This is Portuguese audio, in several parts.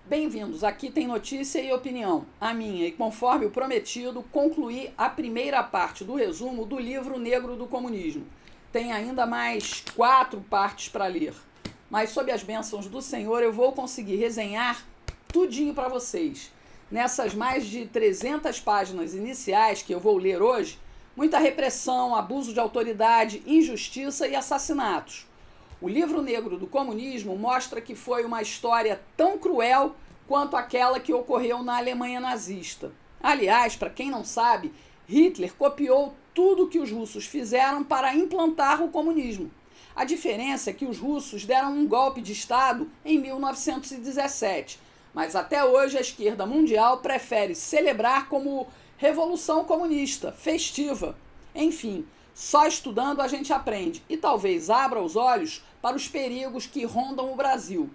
Bem-vindos, aqui tem notícia e opinião, a minha, e conforme o prometido, concluí a primeira parte do resumo do livro Negro do Comunismo. Tem ainda mais 4 partes para ler, mas sob as bênçãos do Senhor eu vou conseguir resenhar tudinho para vocês. Nessas mais de 300 páginas iniciais que eu vou ler hoje, muita repressão, abuso de autoridade, injustiça e assassinatos. O livro Negro do Comunismo mostra que foi uma história tão cruel quanto aquela que ocorreu na Alemanha nazista. Aliás, para quem não sabe, Hitler copiou tudo que os russos fizeram para implantar o comunismo. A diferença é que os russos deram um golpe de Estado em 1917, mas até hoje a esquerda mundial prefere celebrar como Revolução Comunista, festiva. Enfim, só estudando a gente aprende e talvez abra os olhos para os perigos que rondam o Brasil.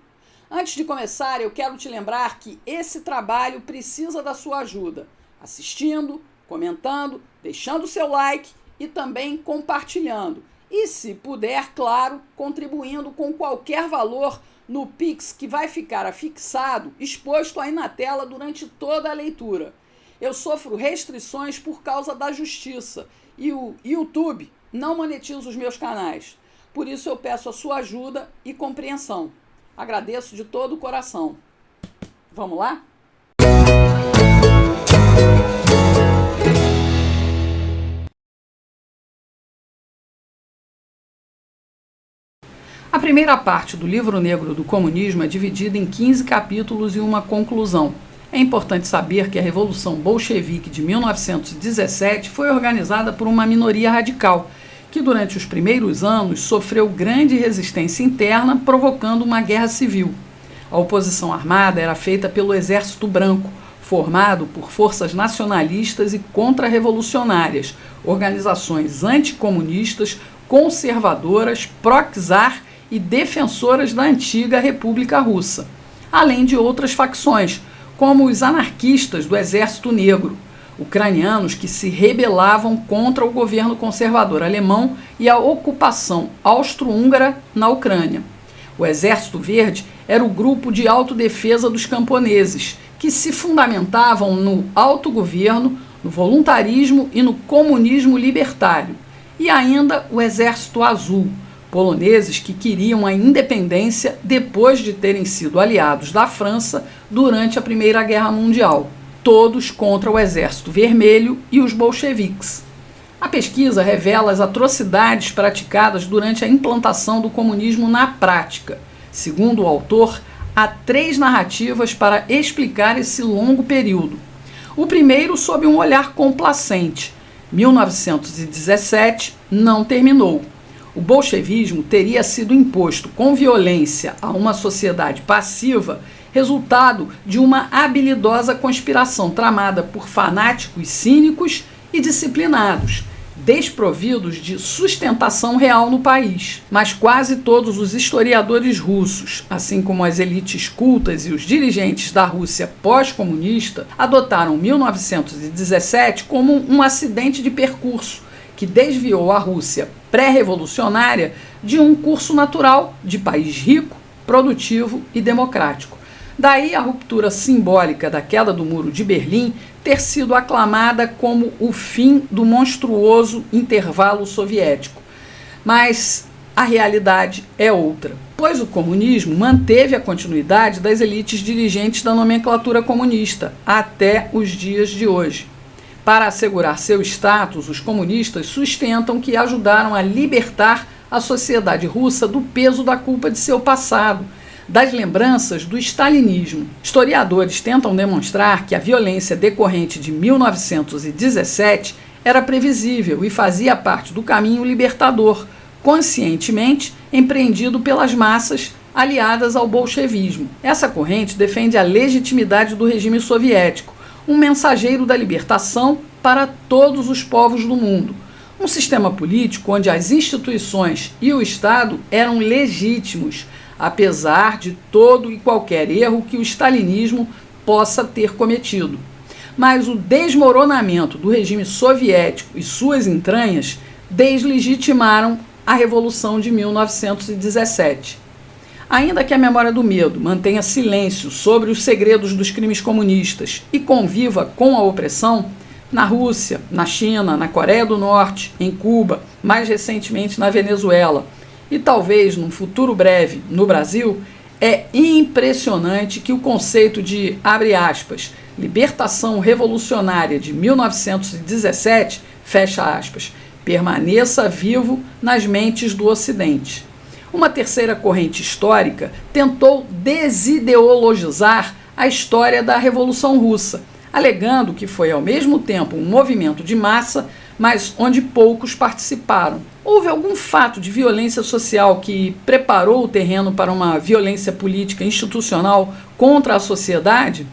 Antes de começar, eu quero te lembrar que esse trabalho precisa da sua ajuda, assistindo, comentando, deixando seu like e também compartilhando. E, se puder, claro, contribuindo com qualquer valor no Pix, que vai ficar afixado, exposto aí na tela durante toda a leitura. Eu sofro restrições por causa da justiça e o YouTube não monetiza os meus canais. Por isso eu peço a sua ajuda e compreensão. Agradeço de todo o coração. Vamos lá? A primeira parte do livro Negro do Comunismo é dividida em 15 capítulos e uma conclusão. É importante saber que a Revolução Bolchevique de 1917 foi organizada por uma minoria radical, que durante os primeiros anos sofreu grande resistência interna, provocando uma guerra civil. A oposição armada era feita pelo Exército Branco, formado por forças nacionalistas e contra-revolucionárias, organizações anticomunistas, conservadoras, pró-czar e defensoras da antiga República Russa, além de outras facções, como os anarquistas do Exército Negro, ucranianos que se rebelavam contra o governo conservador alemão e a ocupação austro-húngara na Ucrânia. O Exército Verde era o grupo de autodefesa dos camponeses, que se fundamentavam no autogoverno, no voluntarismo e no comunismo libertário. E ainda o Exército Azul, poloneses que queriam a independência depois de terem sido aliados da França durante a Primeira Guerra Mundial. Todos contra o Exército Vermelho e os bolcheviques. A pesquisa revela as atrocidades praticadas durante a implantação do comunismo na prática. Segundo o autor, há 3 narrativas para explicar esse longo período. O primeiro sob um olhar complacente. 1917 não terminou. O bolchevismo teria sido imposto com violência a uma sociedade passiva, resultado de uma habilidosa conspiração tramada por fanáticos cínicos e disciplinados, desprovidos de sustentação real no país. Mas quase todos os historiadores russos, assim como as elites cultas e os dirigentes da Rússia pós-comunista, adotaram 1917 como um acidente de percurso que desviou a Rússia pré-revolucionária de um curso natural de país rico, produtivo e democrático. Daí a ruptura simbólica da queda do Muro de Berlim ter sido aclamada como o fim do monstruoso intervalo soviético. Mas a realidade é outra, pois o comunismo manteve a continuidade das elites dirigentes da nomenclatura comunista até os dias de hoje. Para assegurar seu status, os comunistas sustentam que ajudaram a libertar a sociedade russa do peso da culpa de seu passado, das lembranças do stalinismo. Historiadores tentam demonstrar que a violência decorrente de 1917 era previsível e fazia parte do caminho libertador, conscientemente empreendido pelas massas aliadas ao bolchevismo. Essa corrente defende a legitimidade do regime soviético, um mensageiro da libertação para todos os povos do mundo. Um sistema político onde as instituições e o Estado eram legítimos, apesar de todo e qualquer erro que o stalinismo possa ter cometido. mas o desmoronamento do regime soviético e suas entranhas deslegitimaram a Revolução de 1917. Ainda que a memória do medo mantenha silêncio sobre os segredos dos crimes comunistas e conviva com a opressão, na Rússia, na China, na Coreia do Norte, em Cuba, mais recentemente na Venezuela e talvez num futuro breve no Brasil, é impressionante que o conceito de, abre aspas, libertação revolucionária de 1917, fecha aspas, permaneça vivo nas mentes do Ocidente. Uma terceira corrente histórica tentou desideologizar a história da Revolução Russa, alegando que foi ao mesmo tempo um movimento de massa, mas onde poucos participaram. Houve algum fato de violência social que preparou o terreno para uma violência política institucional contra a sociedade?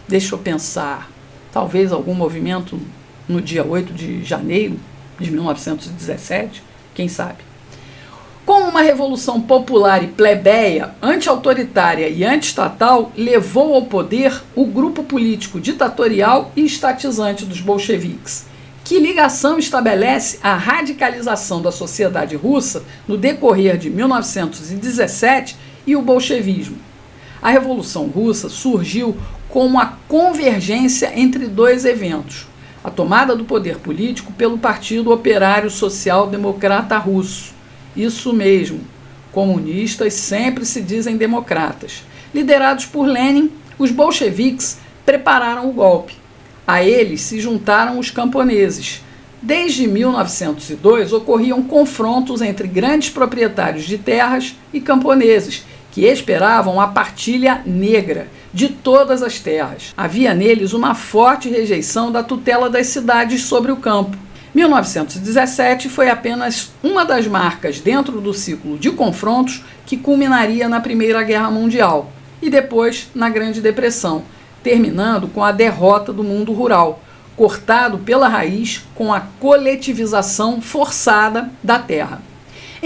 Deixa eu pensar. Talvez algum movimento no dia 8 de janeiro de 1917? Quem sabe? Com uma revolução popular e plebeia, anti-autoritária e anti-estatal, levou ao poder o grupo político ditatorial e estatizante dos bolcheviques. Que ligação estabelece a radicalização da sociedade russa no decorrer de 1917 e o bolchevismo? A Revolução Russa surgiu como a convergência entre dois eventos: a tomada do poder político pelo Partido Operário Social Democrata Russo. Isso mesmo, comunistas sempre se dizem democratas. Liderados por Lenin, os bolcheviques prepararam o golpe. A eles se juntaram os camponeses. Desde 1902 ocorriam confrontos entre grandes proprietários de terras e camponeses, que esperavam a partilha negra de todas as terras. Havia neles uma forte rejeição da tutela das cidades sobre o campo. 1917 foi apenas uma das marcas dentro do ciclo de confrontos que culminaria na Primeira Guerra Mundial e depois na Grande Depressão, terminando com a derrota do mundo rural, cortado pela raiz com a coletivização forçada da terra.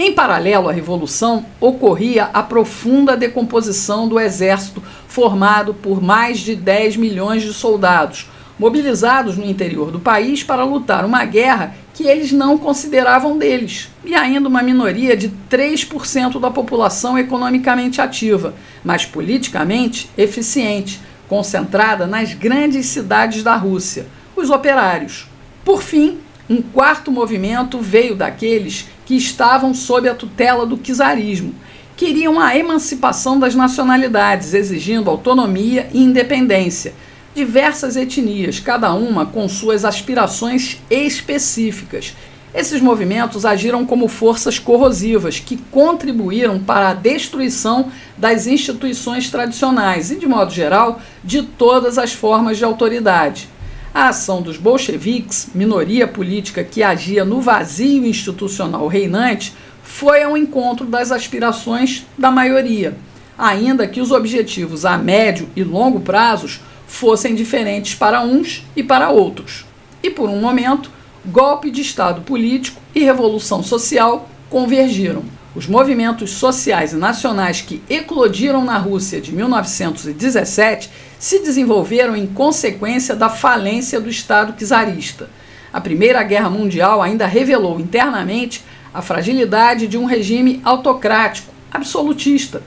Em paralelo à Revolução, ocorria a profunda decomposição do exército formado por mais de 10 milhões de soldados, mobilizados no interior do país para lutar uma guerra que eles não consideravam deles, e ainda uma minoria de 3% da população economicamente ativa, mas politicamente eficiente, concentrada nas grandes cidades da Rússia, os operários. Por fim, um quarto movimento veio daqueles que estavam sob a tutela do czarismo. Queriam a emancipação das nacionalidades, exigindo autonomia e independência. Diversas etnias, cada uma com suas aspirações específicas. Esses movimentos agiram como forças corrosivas que contribuíram para a destruição das instituições tradicionais e, de modo geral, de todas as formas de autoridade. A ação dos bolcheviques, minoria política que agia no vazio institucional reinante, foi ao encontro das aspirações da maioria, ainda que os objetivos a médio e longo prazos fossem diferentes para uns e para outros. E por um momento, golpe de Estado político e revolução social convergiram. Os movimentos sociais e nacionais que eclodiram na Rússia de 1917 se desenvolveram em consequência da falência do Estado czarista. A Primeira Guerra Mundial ainda revelou internamente a fragilidade de um regime autocrático, absolutista.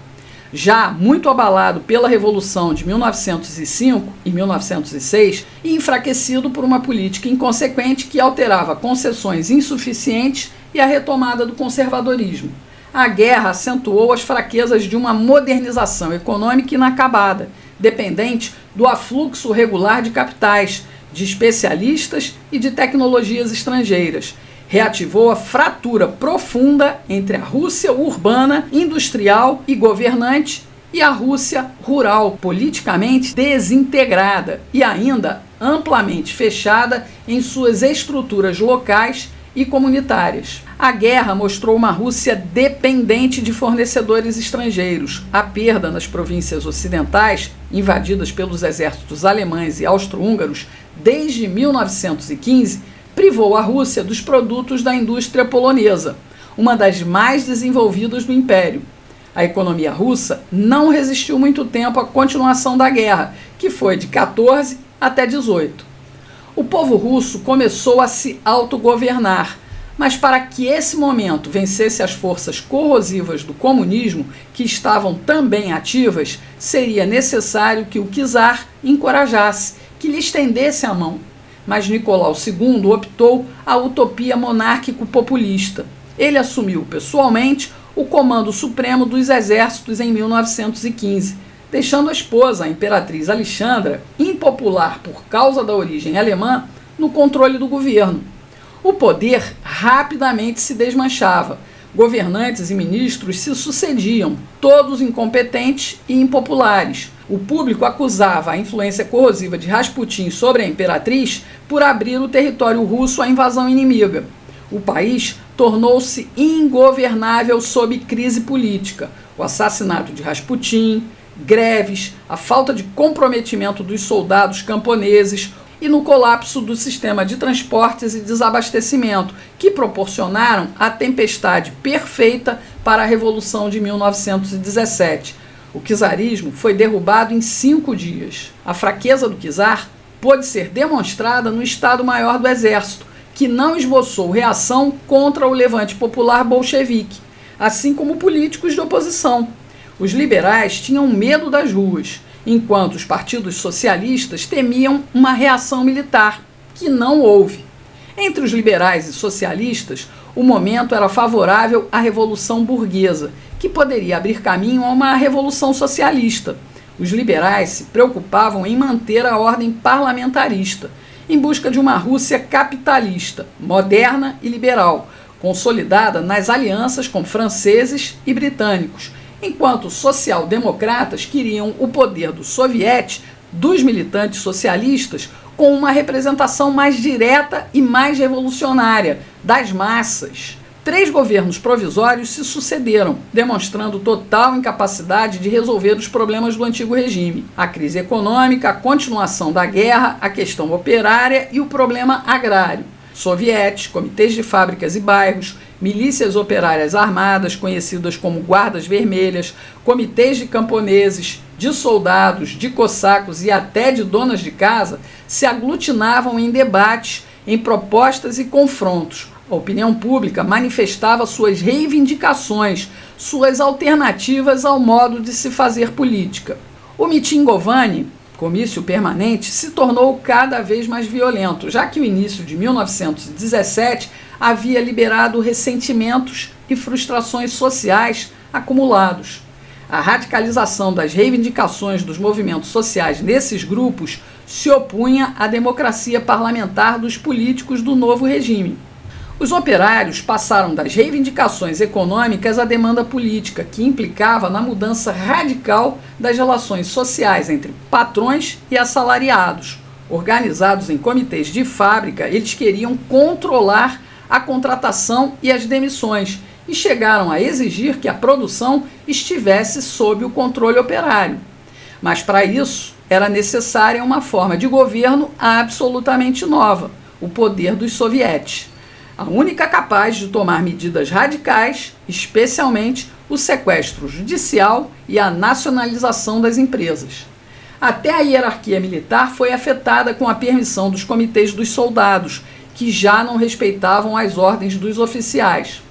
Já muito abalado pela Revolução de 1905 e 1906 e enfraquecido por uma política inconsequente que alterava concessões insuficientes e a retomada do conservadorismo. A guerra acentuou as fraquezas de uma modernização econômica inacabada, dependente do afluxo regular de capitais, de especialistas e de tecnologias estrangeiras. Reativou a fratura profunda entre a Rússia urbana, industrial e governante e a Rússia rural, politicamente desintegrada e ainda amplamente fechada em suas estruturas locais e comunitárias. A guerra mostrou uma Rússia dependente de fornecedores estrangeiros. A perda nas províncias ocidentais, invadidas pelos exércitos alemães e austro-húngaros desde 1915, privou a Rússia dos produtos da indústria polonesa, uma das mais desenvolvidas do Império. A economia russa não resistiu muito tempo à continuação da guerra, que foi de 14 até 18. O povo russo começou a se autogovernar, mas para que esse momento vencesse as forças corrosivas do comunismo, que estavam também ativas, seria necessário que o czar encorajasse, que lhe estendesse a mão. Mas Nicolau II optou a utopia monárquico-populista. Ele assumiu pessoalmente o comando supremo dos exércitos em 1915, deixando a esposa, a imperatriz Alexandra, impopular por causa da origem alemã, no controle do governo. O poder rapidamente se desmanchava. Governantes e ministros se sucediam, todos incompetentes e impopulares. O público acusava a influência corrosiva de Rasputin sobre a imperatriz por abrir o território russo à invasão inimiga. O país tornou-se ingovernável sob crise política. O assassinato de Rasputin, greves, a falta de comprometimento dos soldados camponeses e no colapso do sistema de transportes e desabastecimento, que proporcionaram a tempestade perfeita para a Revolução de 1917. O czarismo foi derrubado em 5 dias. A fraqueza do czar pôde ser demonstrada no Estado-Maior do Exército, que não esboçou reação contra o levante popular bolchevique, assim como políticos de oposição. Os liberais tinham medo das ruas, enquanto os partidos socialistas temiam uma reação militar, que não houve. Entre os liberais e socialistas, o momento era favorável à Revolução Burguesa, que poderia abrir caminho a uma revolução socialista. Os liberais se preocupavam em manter a ordem parlamentarista, em busca de uma Rússia capitalista, moderna e liberal, consolidada nas alianças com franceses e britânicos, enquanto os social-democratas queriam o poder do soviete, dos militantes socialistas, com uma representação mais direta e mais revolucionária, das massas. 3 governos provisórios se sucederam, demonstrando total incapacidade de resolver os problemas do antigo regime. A crise econômica, a continuação da guerra, a questão operária e o problema agrário. Sovietes, comitês de fábricas e bairros, milícias operárias armadas, conhecidas como guardas vermelhas, comitês de camponeses, de soldados, de cossacos e até de donas de casa, se aglutinavam em debates, em propostas e confrontos. A opinião pública manifestava suas reivindicações, suas alternativas ao modo de se fazer política. O Mitingovani, comício permanente, se tornou cada vez mais violento, já que o início de 1917 havia liberado ressentimentos e frustrações sociais acumulados. A radicalização das reivindicações dos movimentos sociais nesses grupos se opunha à democracia parlamentar dos políticos do novo regime. Os operários passaram das reivindicações econômicas à demanda política, que implicava na mudança radical das relações sociais entre patrões e assalariados. Organizados em comitês de fábrica, eles queriam controlar a contratação e as demissões e chegaram a exigir que a produção estivesse sob o controle operário. Mas para isso era necessária uma forma de governo absolutamente nova, o poder dos sovietes. A única capaz de tomar medidas radicais, especialmente o sequestro judicial e a nacionalização das empresas. Até a hierarquia militar foi afetada com a permissão dos comitês dos soldados, que já não respeitavam as ordens dos oficiais.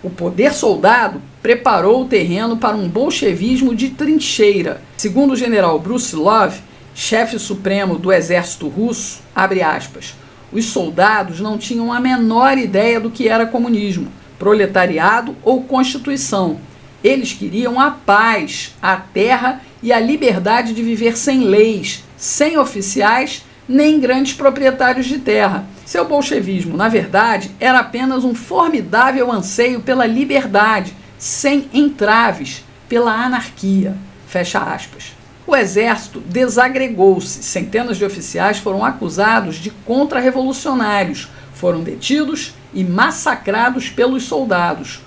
O poder soldado preparou o terreno para um bolchevismo de trincheira. Segundo o general Brusilov, chefe supremo do exército russo, abre aspas, os soldados não tinham a menor ideia do que era comunismo, proletariado ou constituição. Eles queriam a paz, a terra e a liberdade de viver sem leis, sem oficiais, nem grandes proprietários de terra. Seu bolchevismo, na verdade, era apenas um formidável anseio pela liberdade, sem entraves, pela anarquia. Fecha aspas. O exército desagregou-se. Centenas de oficiais foram acusados de contra-revolucionários, foram detidos e massacrados pelos soldados.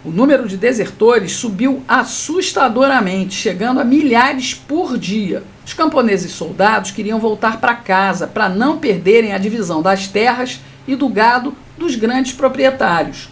O número de desertores subiu assustadoramente, chegando a milhares por dia. Os camponeses e soldados queriam voltar para casa para não perderem a divisão das terras e do gado dos grandes proprietários.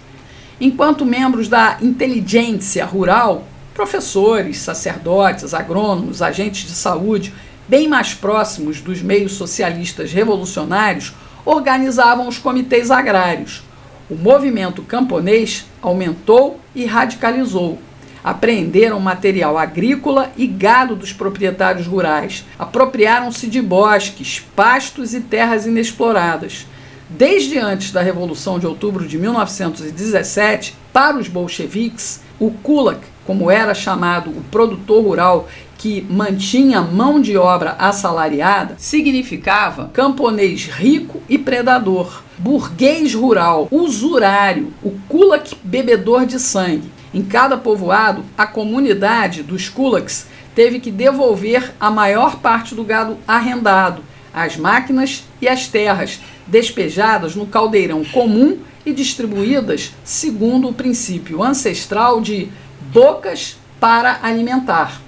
Enquanto membros da inteligência rural, professores, sacerdotes, agrônomos, agentes de saúde bem mais próximos dos meios socialistas revolucionários, organizavam os comitês agrários. O movimento camponês aumentou e radicalizou. Apreenderam material agrícola e gado dos proprietários rurais. Apropriaram-se de bosques, pastos e terras inexploradas. Desde antes da Revolução de Outubro de 1917, para os bolcheviques, o kulak, como era chamado o produtor rural que mantinha mão de obra assalariada, significava camponês rico e predador, burguês rural, usurário, o kulak bebedor de sangue. Em cada povoado, a comunidade dos kulaks teve que devolver a maior parte do gado arrendado, as máquinas e as terras, despejadas no caldeirão comum e distribuídas segundo o princípio ancestral de bocas para alimentar.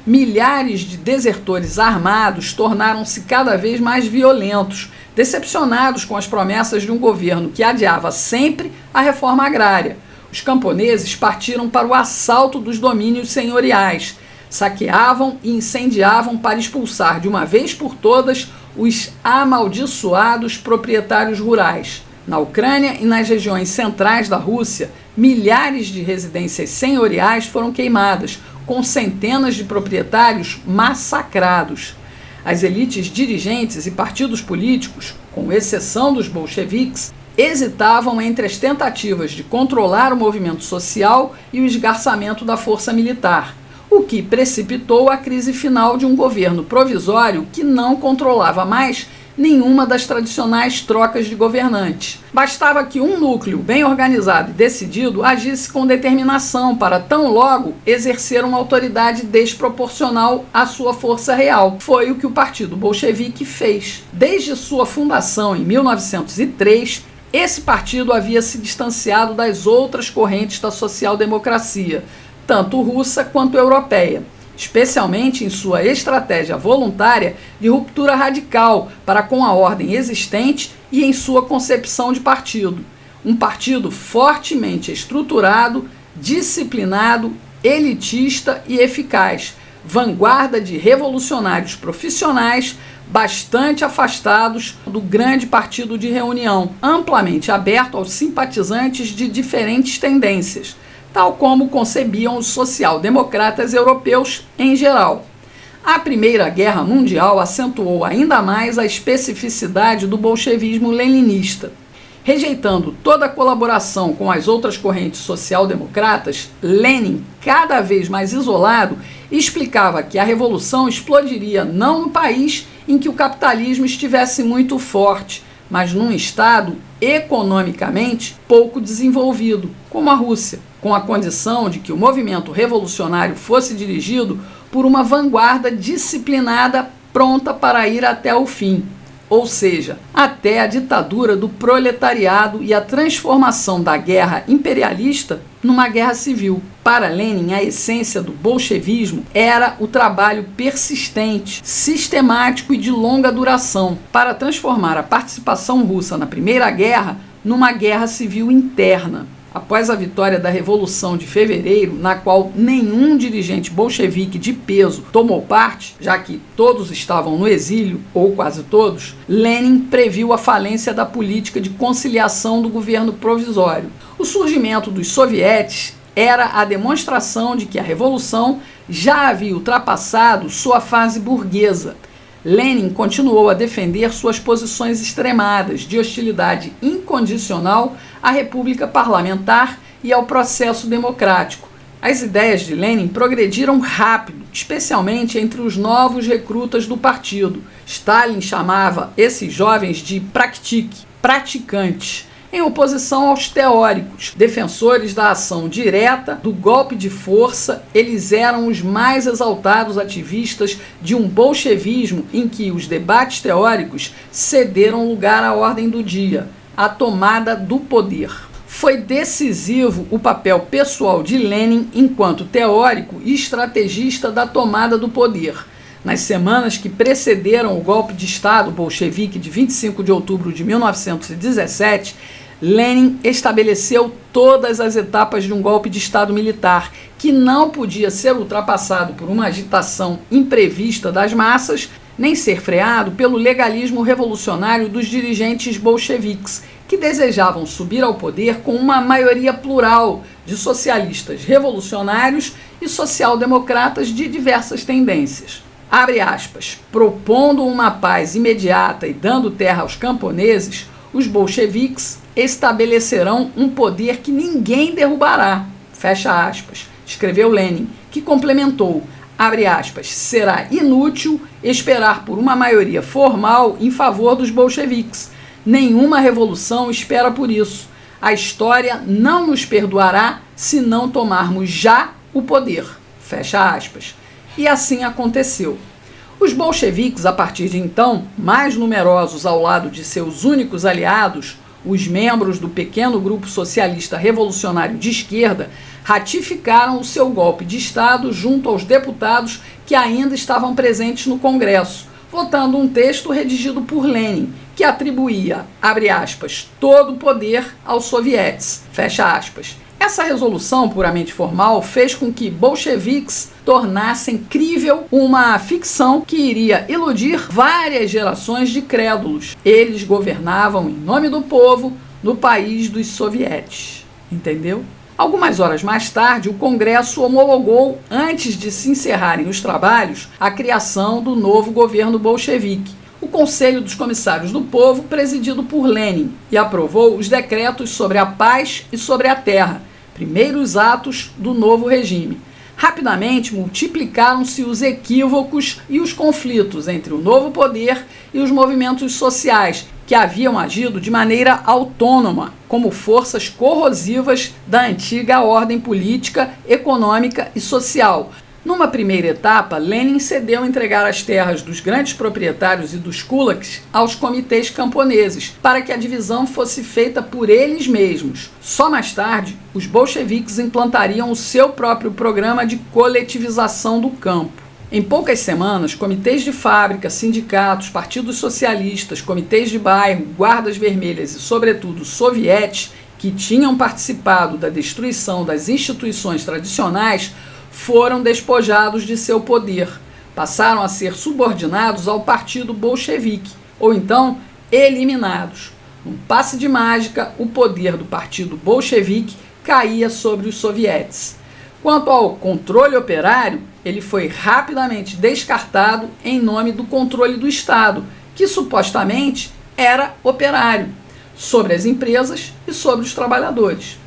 Milhares de desertores armados tornaram-se cada vez mais violentos, decepcionados com as promessas de um governo que adiava sempre a reforma agrária. Os camponeses partiram para o assalto dos domínios senhoriais, saqueavam e incendiavam para expulsar de uma vez por todas os amaldiçoados proprietários rurais. Na Ucrânia e nas regiões centrais da Rússia, milhares de residências senhoriais foram queimadas, com centenas de proprietários massacrados. As elites dirigentes e partidos políticos, com exceção dos bolcheviques, hesitavam entre as tentativas de controlar o movimento social e o esgarçamento da força militar, o que precipitou a crise final de um governo provisório que não controlava mais nenhuma das tradicionais trocas de governantes. Bastava que um núcleo bem organizado e decidido agisse com determinação para tão logo exercer uma autoridade desproporcional à sua força real. Foi o que o Partido Bolchevique fez. Desde sua fundação em 1903, esse partido havia se distanciado das outras correntes da social-democracia, tanto russa quanto europeia, especialmente em sua estratégia voluntária de ruptura radical para com a ordem existente e em sua concepção de partido. Um partido fortemente estruturado, disciplinado, elitista e eficaz, vanguarda de revolucionários profissionais bastante afastados do grande partido de reunião, amplamente aberto aos simpatizantes de diferentes tendências, tal como concebiam os social-democratas europeus em geral. A Primeira Guerra Mundial acentuou ainda mais a especificidade do bolchevismo leninista. Rejeitando toda colaboração com as outras correntes social-democratas, Lenin, cada vez mais isolado, explicava que a revolução explodiria não no país em que o capitalismo estivesse muito forte, mas num estado economicamente pouco desenvolvido, como a Rússia, com a condição de que o movimento revolucionário fosse dirigido por uma vanguarda disciplinada pronta para ir até o fim, ou seja, até a ditadura do proletariado e a transformação da guerra imperialista numa guerra civil. Para Lenin, a essência do bolchevismo era o trabalho persistente, sistemático e de longa duração para transformar a participação russa na Primeira Guerra numa guerra civil interna. Após a vitória da Revolução de Fevereiro, na qual nenhum dirigente bolchevique de peso tomou parte, já que todos estavam no exílio, ou quase todos, Lenin previu a falência da política de conciliação do governo provisório. O surgimento dos sovietes era a demonstração de que a Revolução já havia ultrapassado sua fase burguesa. Lenin continuou a defender suas posições extremadas de hostilidade incondicional à república parlamentar e ao processo democrático. As ideias de Lenin progrediram rápido, especialmente entre os novos recrutas do partido. Stalin chamava esses jovens de praktik, praticantes, em oposição aos teóricos, defensores da ação direta, do golpe de força. Eles eram os mais exaltados ativistas de um bolchevismo em que os debates teóricos cederam lugar à ordem do dia, à tomada do poder. Foi decisivo o papel pessoal de Lenin enquanto teórico e estrategista da tomada do poder. Nas semanas que precederam o golpe de Estado bolchevique de 25 de outubro de 1917, Lenin estabeleceu todas as etapas de um golpe de Estado militar, que não podia ser ultrapassado por uma agitação imprevista das massas, nem ser freado pelo legalismo revolucionário dos dirigentes bolcheviques, que desejavam subir ao poder com uma maioria plural de socialistas revolucionários e social-democratas de diversas tendências. Abre aspas, propondo uma paz imediata e dando terra aos camponeses, os bolcheviques estabelecerão um poder que ninguém derrubará, fecha aspas, escreveu Lenin, que complementou, abre aspas, será inútil esperar por uma maioria formal em favor dos bolcheviques. Nenhuma revolução espera por isso. A história não nos perdoará se não tomarmos já o poder, fecha aspas. E assim aconteceu. Os bolcheviques, a partir de então, mais numerosos ao lado de seus únicos aliados, os membros do pequeno grupo socialista revolucionário de esquerda, ratificaram o seu golpe de Estado junto aos deputados que ainda estavam presentes no Congresso, votando um texto redigido por Lenin, que atribuía, abre aspas, todo o poder aos sovietes, fecha aspas. Essa resolução puramente formal fez com que bolcheviques tornassem crível uma ficção que iria iludir várias gerações de crédulos. Eles governavam em nome do povo no país dos sovietes. Entendeu? Algumas horas mais tarde, o Congresso homologou, antes de se encerrarem os trabalhos, a criação do novo governo bolchevique, o Conselho dos Comissários do Povo, presidido por Lenin, e aprovou os decretos sobre a paz e sobre a terra, primeiros atos do novo regime. Rapidamente multiplicaram-se os equívocos e os conflitos entre o novo poder e os movimentos sociais, que haviam agido de maneira autônoma, como forças corrosivas da antiga ordem política, econômica e social. Numa primeira etapa, Lenin cedeu entregar as terras dos grandes proprietários e dos kulaks aos comitês camponeses, para que a divisão fosse feita por eles mesmos. Só mais tarde, os bolcheviques implantariam o seu próprio programa de coletivização do campo. Em poucas semanas, comitês de fábrica, sindicatos, partidos socialistas, comitês de bairro, guardas vermelhas e, sobretudo, sovietes, que tinham participado da destruição das instituições tradicionais, foram despojados de seu poder, passaram a ser subordinados ao partido bolchevique, ou então eliminados. Num passe de mágica, o poder do partido bolchevique caía sobre os sovietes. Quanto ao controle operário, ele foi rapidamente descartado em nome do controle do Estado, que supostamente era operário, sobre as empresas e sobre os trabalhadores.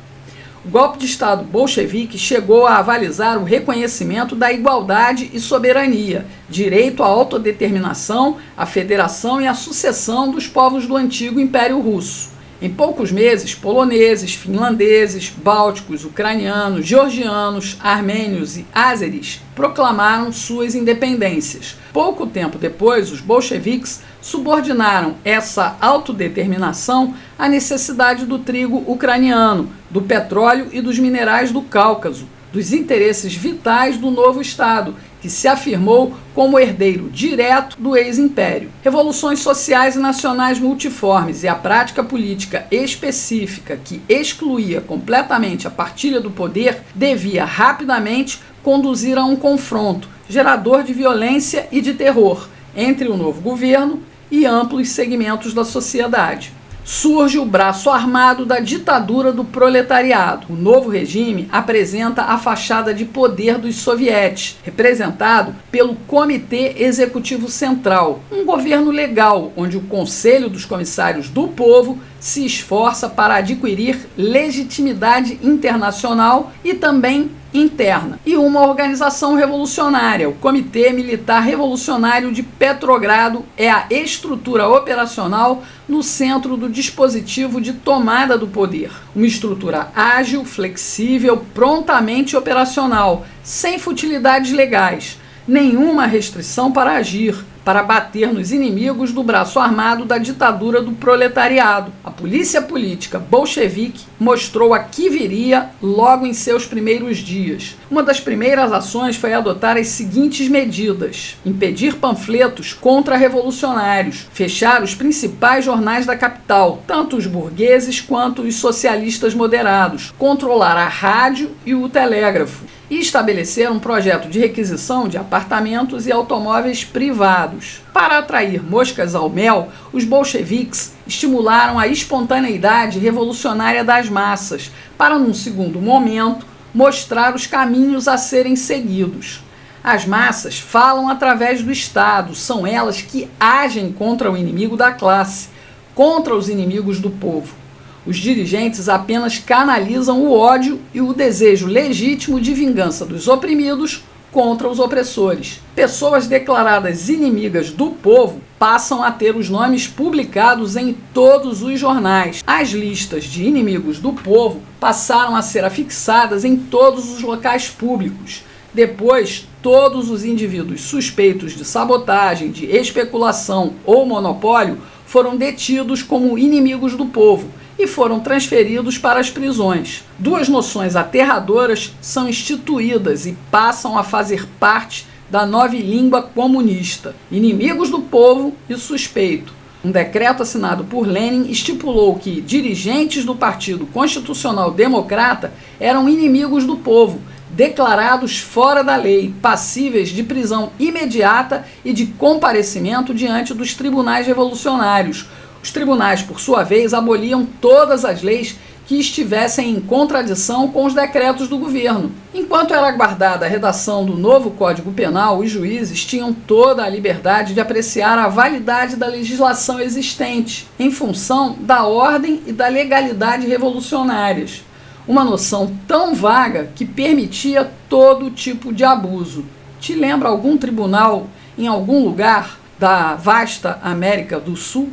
O golpe de Estado bolchevique chegou a avalizar o reconhecimento da igualdade e soberania, direito à autodeterminação, à federação e à sucessão dos povos do antigo Império Russo. Em poucos meses, poloneses, finlandeses, bálticos, ucranianos, georgianos, armênios e ázeres proclamaram suas independências. Pouco tempo depois, os bolcheviques subordinaram essa autodeterminação à necessidade do trigo ucraniano, do petróleo e dos minerais do Cáucaso, dos interesses vitais do novo Estado, que se afirmou como herdeiro direto do ex-império. Revoluções sociais e nacionais multiformes e a prática política específica que excluía completamente a partilha do poder devia rapidamente conduzir a um confronto gerador de violência e de terror entre o novo governo e amplos segmentos da sociedade. Surge o braço armado da ditadura do proletariado. O novo regime apresenta a fachada de poder dos sovietes, representado pelo Comitê Executivo Central, um governo legal, onde o Conselho dos Comissários do Povo se esforça para adquirir legitimidade internacional e também interna, e uma organização revolucionária. O Comitê Militar Revolucionário de Petrogrado é a estrutura operacional no centro do dispositivo de tomada do poder. Uma estrutura ágil, flexível, prontamente operacional, sem futilidades legais, nenhuma restrição para agir, para bater nos inimigos do braço armado da ditadura do proletariado. A polícia política bolchevique mostrou a que viria logo em seus primeiros dias. Uma das primeiras ações foi adotar as seguintes medidas: impedir panfletos contra-revolucionários, fechar os principais jornais da capital, tanto os burgueses quanto os socialistas moderados, controlar a rádio e o telégrafo, e estabeleceram um projeto de requisição de apartamentos e automóveis privados. Para atrair moscas ao mel, os bolcheviques estimularam a espontaneidade revolucionária das massas, para, num segundo momento, mostrar os caminhos a serem seguidos. As massas falam através do Estado, são elas que agem contra o inimigo da classe, contra os inimigos do povo. Os dirigentes apenas canalizam o ódio e o desejo legítimo de vingança dos oprimidos contra os opressores. Pessoas declaradas inimigas do povo passam a ter os nomes publicados em todos os jornais. As listas de inimigos do povo passaram a ser afixadas em todos os locais públicos. Depois, todos os indivíduos suspeitos de sabotagem, de especulação ou monopólio foram detidos como inimigos do povo e foram transferidos para as prisões. Duas noções aterradoras são instituídas e passam a fazer parte da nova língua comunista: inimigos do povo e suspeito. Um decreto assinado por Lenin estipulou que dirigentes do Partido Constitucional Democrata eram inimigos do povo, declarados fora da lei, passíveis de prisão imediata e de comparecimento diante dos tribunais revolucionários. Os tribunais, por sua vez, aboliam todas as leis que estivessem em contradição com os decretos do governo. Enquanto era aguardada a redação do novo Código Penal, os juízes tinham toda a liberdade de apreciar a validade da legislação existente, em função da ordem e da legalidade revolucionárias. Uma noção tão vaga que permitia todo tipo de abuso. Te lembra algum tribunal em algum lugar da vasta América do Sul?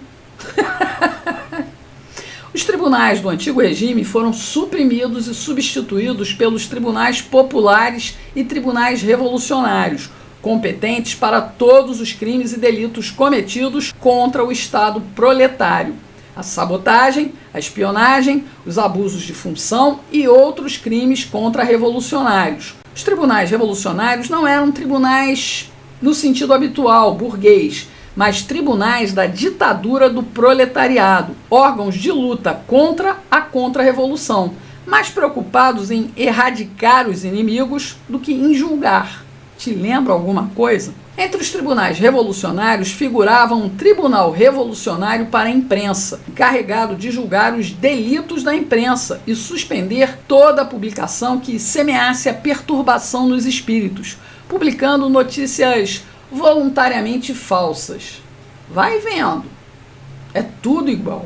Os tribunais do antigo regime foram suprimidos e substituídos pelos tribunais populares e tribunais revolucionários, competentes para todos os crimes e delitos cometidos contra o Estado proletário: a sabotagem, a espionagem, os abusos de função e outros crimes contra-revolucionários. Os tribunais revolucionários não eram tribunais no sentido habitual, burguês, mas tribunais da ditadura do proletariado, órgãos de luta contra a contra-revolução, mais preocupados em erradicar os inimigos do que em julgar. Te lembra alguma coisa? Entre os tribunais revolucionários figurava um tribunal revolucionário para a imprensa, encarregado de julgar os delitos da imprensa e suspender toda a publicação que semeasse a perturbação nos espíritos, publicando notícias voluntariamente falsas. Vai vendo, é tudo igual.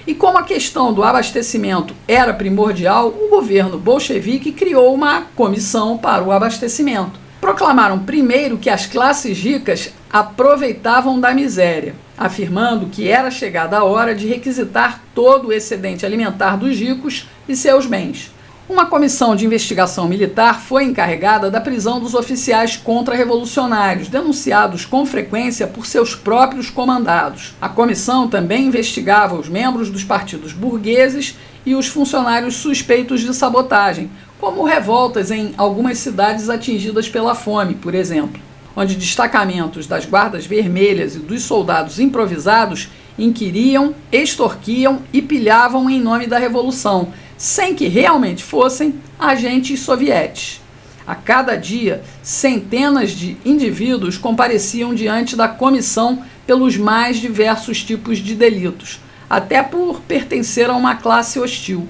E como a questão do abastecimento era primordial, o governo bolchevique criou uma comissão para o abastecimento. Proclamaram primeiro que as classes ricas aproveitavam da miséria, afirmando que era chegada a hora de requisitar todo o excedente alimentar dos ricos e seus bens. Uma comissão de investigação militar foi encarregada da prisão dos oficiais contra-revolucionários, denunciados com frequência por seus próprios comandados. A comissão também investigava os membros dos partidos burgueses e os funcionários suspeitos de sabotagem, como revoltas em algumas cidades atingidas pela fome, por exemplo, onde destacamentos das guardas vermelhas e dos soldados improvisados inquiriam, extorquiam e pilhavam em nome da revolução, sem que realmente fossem agentes sovietes. A cada dia, centenas de indivíduos compareciam diante da comissão pelos mais diversos tipos de delitos, até por pertencer a uma classe hostil.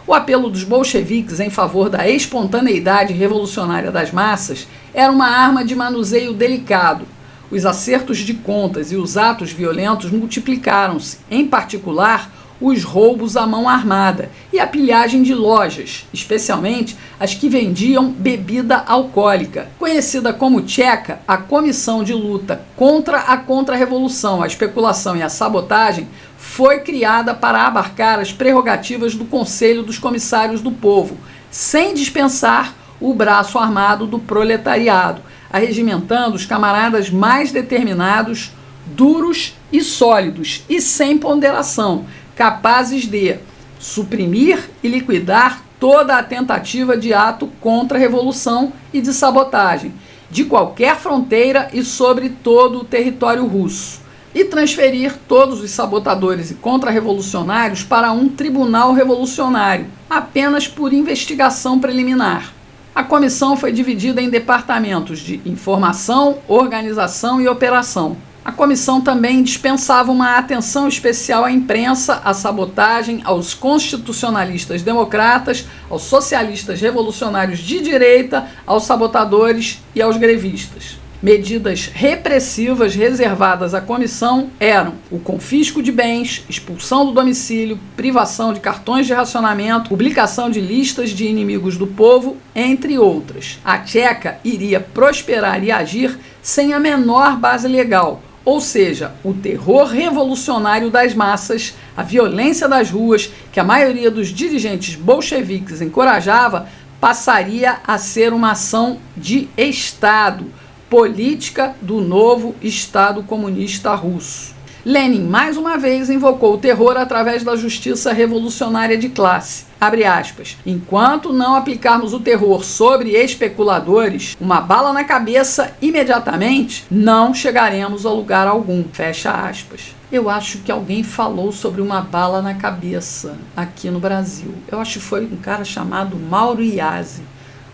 O apelo dos bolcheviques em favor da espontaneidade revolucionária das massas era uma arma de manuseio delicado. Os acertos de contas e os atos violentos multiplicaram-se, em particular os roubos à mão armada e a pilhagem de lojas, especialmente as que vendiam bebida alcoólica. Conhecida como Tcheca, a Comissão de Luta contra a Contra-Revolução, a Especulação e a Sabotagem foi criada para abarcar as prerrogativas do Conselho dos Comissários do Povo, sem dispensar o braço armado do proletariado, arregimentando os camaradas mais determinados, duros e sólidos e sem ponderação, capazes de suprimir e liquidar toda a tentativa de ato contra a revolução e de sabotagem, de qualquer fronteira e sobre todo o território russo, e transferir todos os sabotadores e contra-revolucionários para um tribunal revolucionário, apenas por investigação preliminar. A comissão foi dividida em departamentos de informação, organização e operação. A comissão também dispensava uma atenção especial à imprensa, à sabotagem, aos constitucionalistas democratas, aos socialistas revolucionários de direita, aos sabotadores e aos grevistas. Medidas repressivas reservadas à comissão eram o confisco de bens, expulsão do domicílio, privação de cartões de racionamento, publicação de listas de inimigos do povo, entre outras. A Tcheca iria prosperar e agir sem a menor base legal, ou seja, o terror revolucionário das massas, a violência das ruas, que a maioria dos dirigentes bolcheviques encorajava, passaria a ser uma ação de Estado, política do novo Estado comunista russo. Lenin, mais uma vez, invocou o terror através da justiça revolucionária de classe. Abre aspas. Enquanto não aplicarmos o terror sobre especuladores, uma bala na cabeça imediatamente, não chegaremos a lugar algum. Fecha aspas. Eu acho que alguém falou sobre uma bala na cabeça aqui no Brasil. Eu acho que foi um cara chamado Mauro Iazzi.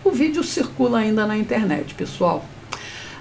O vídeo circula ainda na internet, pessoal.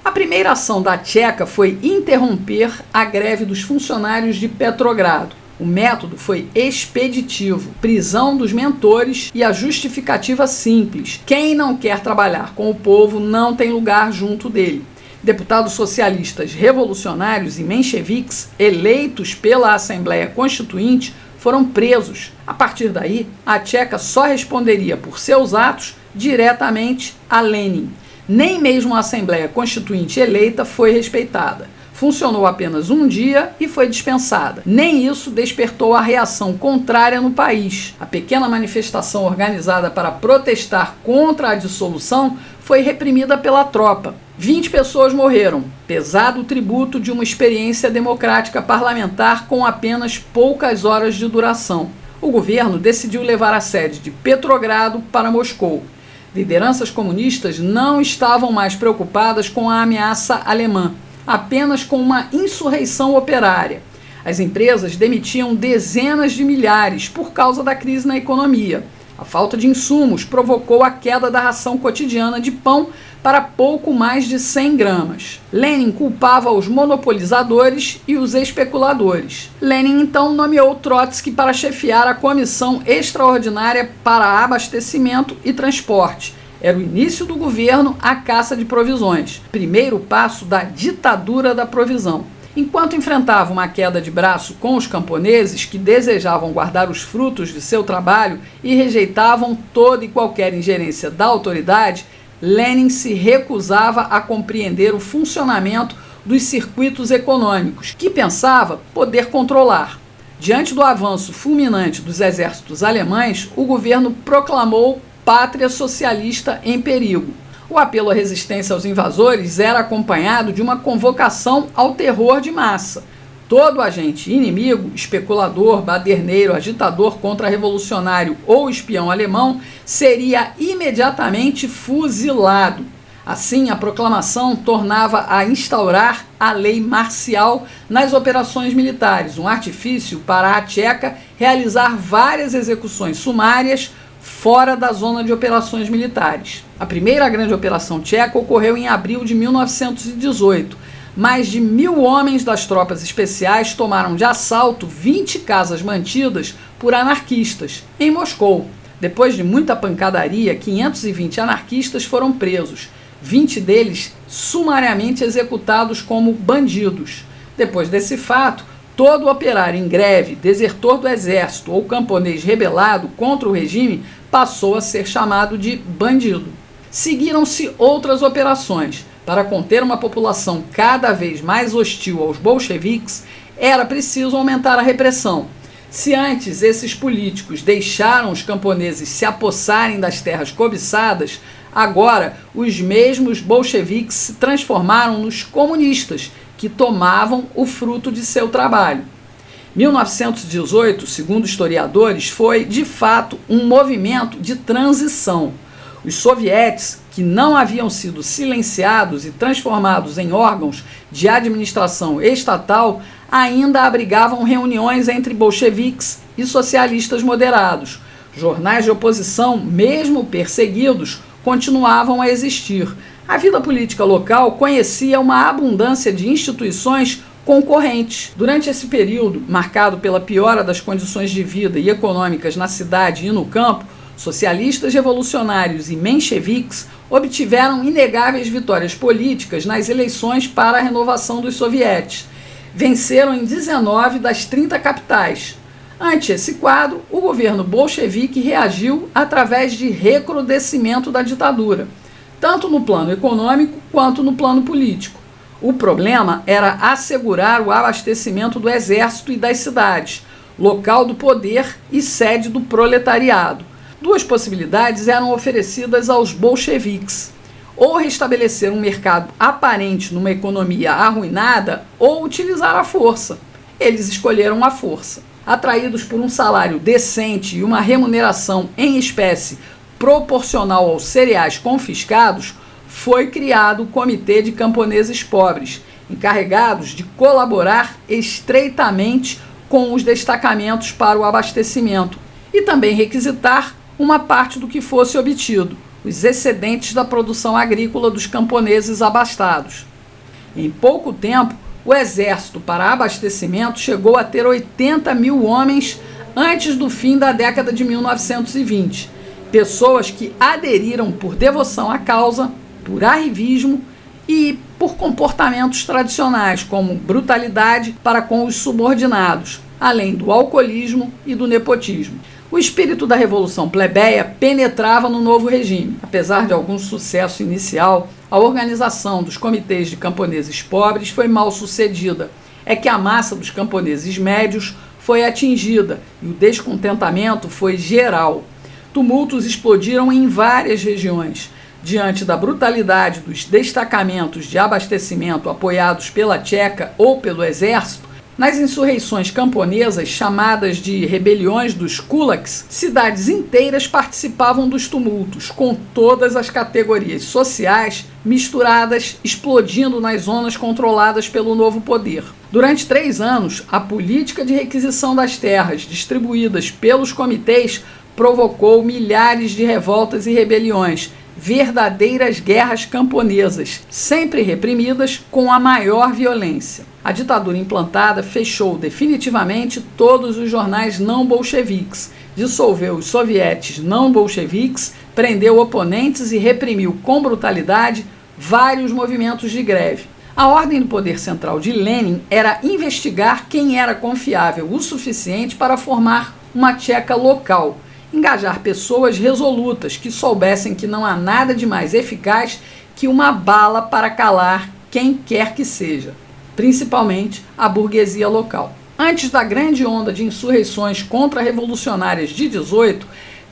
A primeira ação da Tcheca foi interromper a greve dos funcionários de Petrogrado. O método foi expeditivo, prisão dos mentores e a justificativa simples: quem não quer trabalhar com o povo não tem lugar junto dele. Deputados socialistas revolucionários e mencheviques, eleitos pela Assembleia Constituinte, foram presos. A partir daí, a Tcheca só responderia por seus atos diretamente a Lenin. Nem mesmo a Assembleia Constituinte eleita foi respeitada. Funcionou apenas um dia e foi dispensada. Nem isso despertou a reação contrária no país. A pequena manifestação organizada para protestar contra a dissolução foi reprimida pela tropa. 20 pessoas morreram, pesado tributo de uma experiência democrática parlamentar com apenas poucas horas de duração. O governo decidiu levar a sede de Petrogrado para Moscou. Lideranças comunistas não estavam mais preocupadas com a ameaça alemã, apenas com uma insurreição operária. As empresas demitiam dezenas de milhares por causa da crise na economia. A falta de insumos provocou a queda da ração cotidiana de pão para pouco mais de 100 gramas. Lenin culpava os monopolizadores e os especuladores. Lenin então nomeou Trotsky para chefiar a Comissão Extraordinária para Abastecimento e Transporte. Era o início do governo à caça de provisões, primeiro passo da ditadura da provisão. Enquanto enfrentava uma queda de braço com os camponeses que desejavam guardar os frutos de seu trabalho e rejeitavam toda e qualquer ingerência da autoridade, Lenin se recusava a compreender o funcionamento dos circuitos econômicos, que pensava poder controlar. Diante do avanço fulminante dos exércitos alemães, o governo proclamou pátria socialista em perigo. O apelo à resistência aos invasores era acompanhado de uma convocação ao terror de massa. Todo agente inimigo, especulador, baderneiro, agitador contra-revolucionário ou espião alemão seria imediatamente fuzilado. Assim, a proclamação tornava a instaurar a lei marcial nas operações militares, um artifício para a Tcheca realizar várias execuções sumárias fora da zona de operações militares. A primeira grande operação tcheca ocorreu em abril de 1918. Mais de 1.000 homens das tropas especiais tomaram de assalto 20 casas mantidas por anarquistas em Moscou. Depois de muita pancadaria, 520 anarquistas foram presos, 20 deles sumariamente executados como bandidos. Depois desse fato, todo operário em greve, desertor do exército ou camponês rebelado contra o regime passou a ser chamado de bandido. Seguiram-se outras operações. Para conter uma população cada vez mais hostil aos bolcheviques, era preciso aumentar a repressão. Se antes esses políticos deixaram os camponeses se apossarem das terras cobiçadas, agora os mesmos bolcheviques se transformaram nos comunistas, que tomavam o fruto de seu trabalho. 1918, segundo historiadores, foi, de fato, um movimento de transição. Os sovietes, que não haviam sido silenciados e transformados em órgãos de administração estatal, ainda abrigavam reuniões entre bolcheviques e socialistas moderados. Jornais de oposição, mesmo perseguidos, continuavam a existir. A vida política local conhecia uma abundância de instituições concorrentes. Durante esse período, marcado pela piora das condições de vida e econômicas na cidade e no campo, socialistas revolucionários e mencheviques obtiveram inegáveis vitórias políticas nas eleições para a renovação dos sovietes. Venceram em 19 das 30 capitais. Ante esse quadro, o governo bolchevique reagiu através de recrudescimento da ditadura, tanto no plano econômico quanto no plano político. O problema era assegurar o abastecimento do exército e das cidades, local do poder e sede do proletariado. Duas possibilidades eram oferecidas aos bolcheviques: ou restabelecer um mercado aparente numa economia arruinada, ou utilizar a força. Eles escolheram a força. Atraídos por um salário decente e uma remuneração em espécie proporcional aos cereais confiscados, foi criado o Comitê de Camponeses Pobres, encarregados de colaborar estreitamente com os destacamentos para o abastecimento e também requisitar uma parte do que fosse obtido, os excedentes da produção agrícola dos camponeses abastados. Em pouco tempo, o exército para abastecimento chegou a ter 80 mil homens antes do fim da década de 1920, pessoas que aderiram por devoção à causa, por arrivismo e por comportamentos tradicionais, como brutalidade para com os subordinados, além do alcoolismo e do nepotismo. O espírito da Revolução Plebeia penetrava no novo regime. Apesar de algum sucesso inicial, a organização dos comitês de camponeses pobres foi mal sucedida. É que a massa dos camponeses médios foi atingida e o descontentamento foi geral. Tumultos explodiram em várias regiões. Diante da brutalidade dos destacamentos de abastecimento apoiados pela Tcheca ou pelo exército, nas insurreições camponesas, chamadas de rebeliões dos kulaks, cidades inteiras participavam dos tumultos, com todas as categorias sociais misturadas, explodindo nas zonas controladas pelo novo poder. Durante 3 anos, a política de requisição das terras distribuídas pelos comitês provocou milhares de revoltas e rebeliões, verdadeiras guerras camponesas, sempre reprimidas com a maior violência. A ditadura implantada fechou definitivamente todos os jornais não bolcheviques, dissolveu os sovietes não bolcheviques, prendeu oponentes e reprimiu com brutalidade vários movimentos de greve. A ordem do poder central de Lenin era investigar quem era confiável o suficiente para formar uma tcheca local, engajar pessoas resolutas que soubessem que não há nada de mais eficaz que uma bala para calar quem quer que seja, principalmente a burguesia local. Antes da grande onda de insurreições contra-revolucionárias de 18,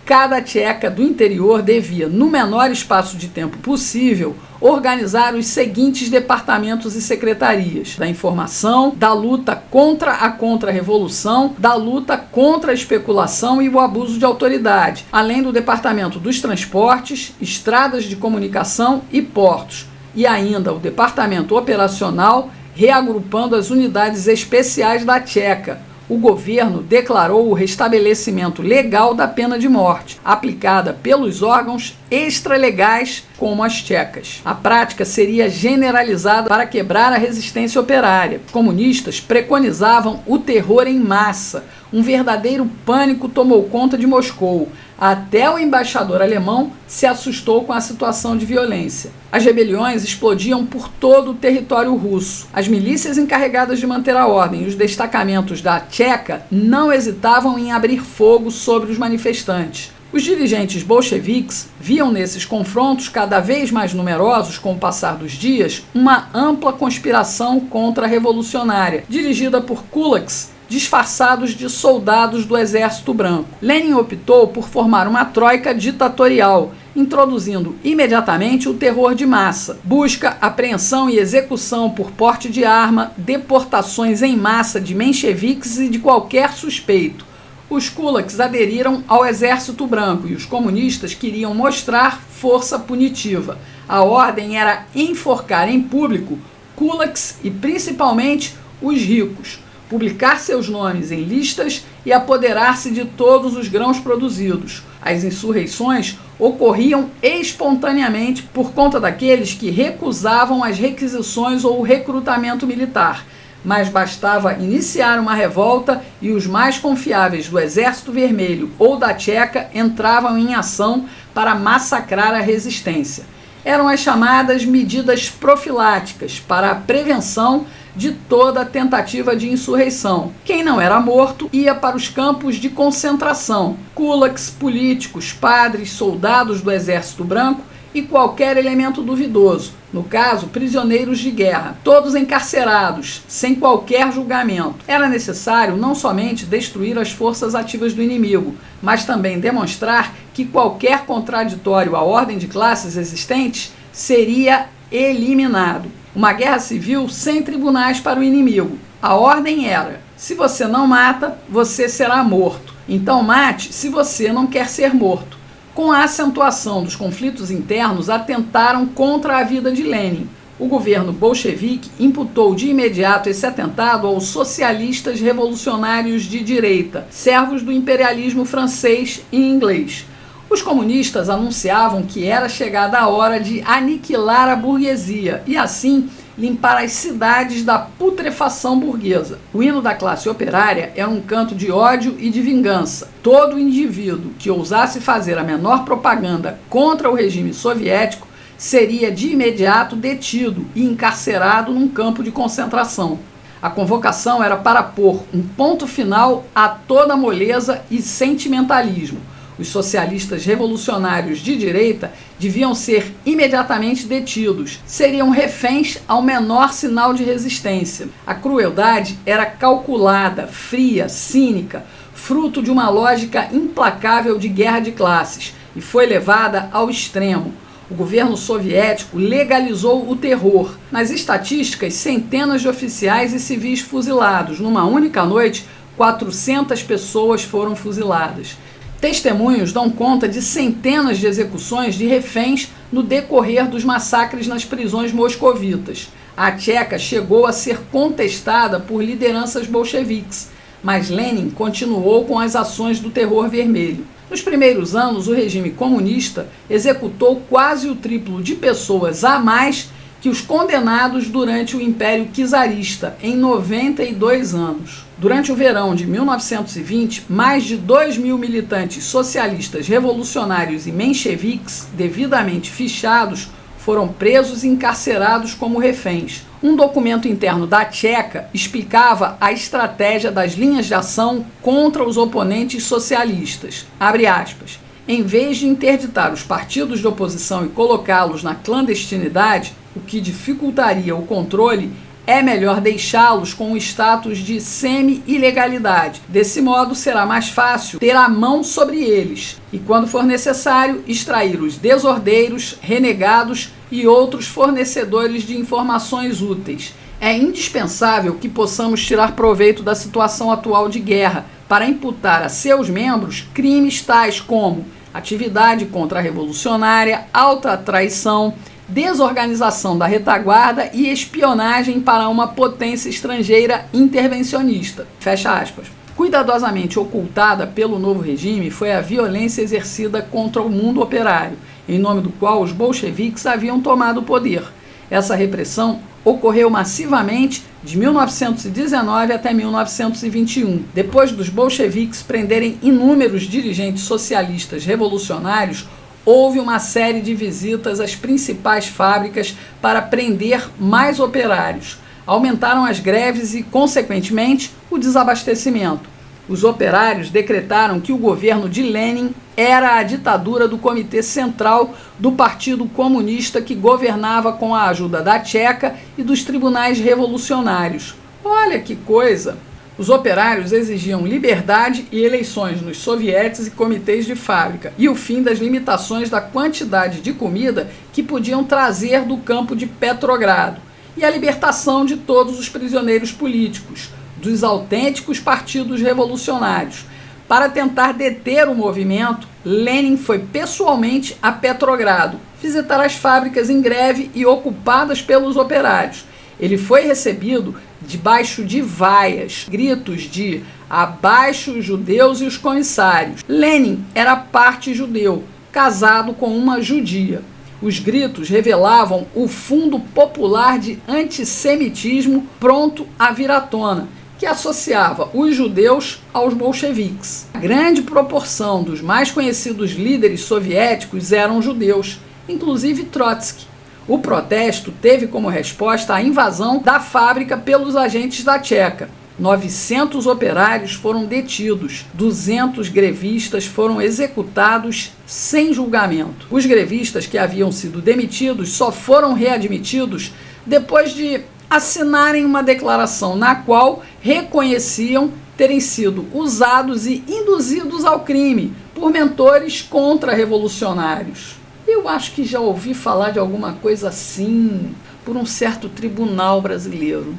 cada tcheca do interior devia, no menor espaço de tempo possível, organizar os seguintes departamentos e secretarias: da informação, da luta contra a contra-revolução, da luta contra a especulação e o abuso de autoridade, além do departamento dos transportes, estradas de comunicação e portos, e ainda o departamento operacional, reagrupando as unidades especiais da Tcheca. O governo declarou o restabelecimento legal da pena de morte, aplicada pelos órgãos extralegais como as tchecas. A prática seria generalizada para quebrar a resistência operária. Os comunistas preconizavam o terror em massa. Um verdadeiro pânico tomou conta de Moscou. Até o embaixador alemão se assustou com a situação de violência. As rebeliões explodiam por todo o território russo. As milícias encarregadas de manter a ordem e os destacamentos da Tcheca não hesitavam em abrir fogo sobre os manifestantes. Os dirigentes bolcheviques viam nesses confrontos, cada vez mais numerosos com o passar dos dias, uma ampla conspiração contra-revolucionária, dirigida por kulaks disfarçados de soldados do Exército Branco. Lenin optou por formar uma troika ditatorial, introduzindo imediatamente o terror de massa, busca, apreensão e execução por porte de arma, deportações em massa de mencheviques e de qualquer suspeito. Os kulaks aderiram ao Exército Branco e os comunistas queriam mostrar força punitiva. A ordem era enforcar em público kulaks e principalmente os ricos, publicar seus nomes em listas e apoderar-se de todos os grãos produzidos. As insurreições ocorriam espontaneamente por conta daqueles que recusavam as requisições ou o recrutamento militar, mas bastava iniciar uma revolta e os mais confiáveis do Exército Vermelho ou da Tcheca entravam em ação para massacrar a resistência. Eram as chamadas medidas profiláticas para a prevenção de toda tentativa de insurreição. Quem não era morto ia para os campos de concentração, kulaks, políticos, padres, soldados do Exército Branco e qualquer elemento duvidoso, no caso, prisioneiros de guerra, todos encarcerados, sem qualquer julgamento. Era necessário não somente destruir as forças ativas do inimigo, mas também demonstrar que qualquer contraditório à ordem de classes existentes seria eliminado. Uma guerra civil sem tribunais para o inimigo. A ordem era: se você não mata, você será morto. Então mate se você não quer ser morto. Com a acentuação dos conflitos internos, atentaram contra a vida de Lenin. O governo bolchevique imputou de imediato esse atentado aos socialistas revolucionários de direita, servos do imperialismo francês e inglês. Os comunistas anunciavam que era chegada a hora de aniquilar a burguesia e, assim, limpar as cidades da putrefação burguesa. O hino da classe operária era um canto de ódio e de vingança. Todo indivíduo que ousasse fazer a menor propaganda contra o regime soviético seria de imediato detido e encarcerado num campo de concentração. A convocação era para pôr um ponto final a toda moleza e sentimentalismo. Os socialistas revolucionários de direita deviam ser imediatamente detidos. Seriam reféns ao menor sinal de resistência. A crueldade era calculada, fria, cínica, fruto de uma lógica implacável de guerra de classes, e foi levada ao extremo. O governo soviético legalizou o terror. Nas estatísticas, centenas de oficiais e civis fuzilados. Numa única noite, 400 pessoas foram fuziladas. Testemunhos dão conta de centenas de execuções de reféns no decorrer dos massacres nas prisões moscovitas. A Tcheca chegou a ser contestada por lideranças bolcheviques, mas Lenin continuou com as ações do terror vermelho. Nos primeiros anos, o regime comunista executou quase o triplo de pessoas a mais que os condenados durante o Império Czarista, em 92 anos. Durante o verão de 1920, mais de 2.000 militantes socialistas revolucionários e mencheviques, devidamente fichados, foram presos e encarcerados como reféns. Um documento interno da Tcheca explicava a estratégia das linhas de ação contra os oponentes socialistas. Abre aspas. Em vez de interditar os partidos de oposição e colocá-los na clandestinidade, o que dificultaria o controle, é melhor deixá-los com o status de semi-ilegalidade. Desse modo, será mais fácil ter a mão sobre eles e, quando for necessário, extrair os desordeiros, renegados e outros fornecedores de informações úteis. É indispensável que possamos tirar proveito da situação atual de guerra para imputar a seus membros crimes tais como atividade contra-revolucionária, alta traição, desorganização da retaguarda e espionagem para uma potência estrangeira intervencionista. Fecha aspas. Cuidadosamente ocultada pelo novo regime foi a violência exercida contra o mundo operário, em nome do qual os bolcheviques haviam tomado o poder. Essa repressão ocorreu massivamente de 1919 até 1921. Depois dos bolcheviques prenderem inúmeros dirigentes socialistas revolucionários, houve uma série de visitas às principais fábricas para prender mais operários. Aumentaram as greves e, consequentemente, o desabastecimento. Os operários decretaram que o governo de Lenin era a ditadura do Comitê Central do Partido Comunista, que governava com a ajuda da Tcheca e dos tribunais revolucionários. Olha que coisa! Os operários exigiam liberdade e eleições nos sovietes e comitês de fábrica e o fim das limitações da quantidade de comida que podiam trazer do campo de Petrogrado e a libertação de todos os prisioneiros políticos, dos autênticos partidos revolucionários. Para tentar deter o movimento, Lenin foi pessoalmente a Petrogrado visitar as fábricas em greve e ocupadas pelos operários. Ele foi recebido debaixo de vaias, gritos de "abaixo os judeus e os comissários". Lenin era parte judeu, casado com uma judia. Os gritos revelavam o fundo popular de antissemitismo pronto a vir à tona, que associava os judeus aos bolcheviques. A grande proporção dos mais conhecidos líderes soviéticos eram judeus, inclusive Trotsky. O protesto teve como resposta a invasão da fábrica pelos agentes da Tcheca. 900 operários foram detidos, 200 grevistas foram executados sem julgamento. Os grevistas que haviam sido demitidos só foram readmitidos depois de assinarem uma declaração na qual reconheciam terem sido usados e induzidos ao crime por mentores contra-revolucionários. Eu acho que já ouvi falar de alguma coisa assim por um certo tribunal brasileiro.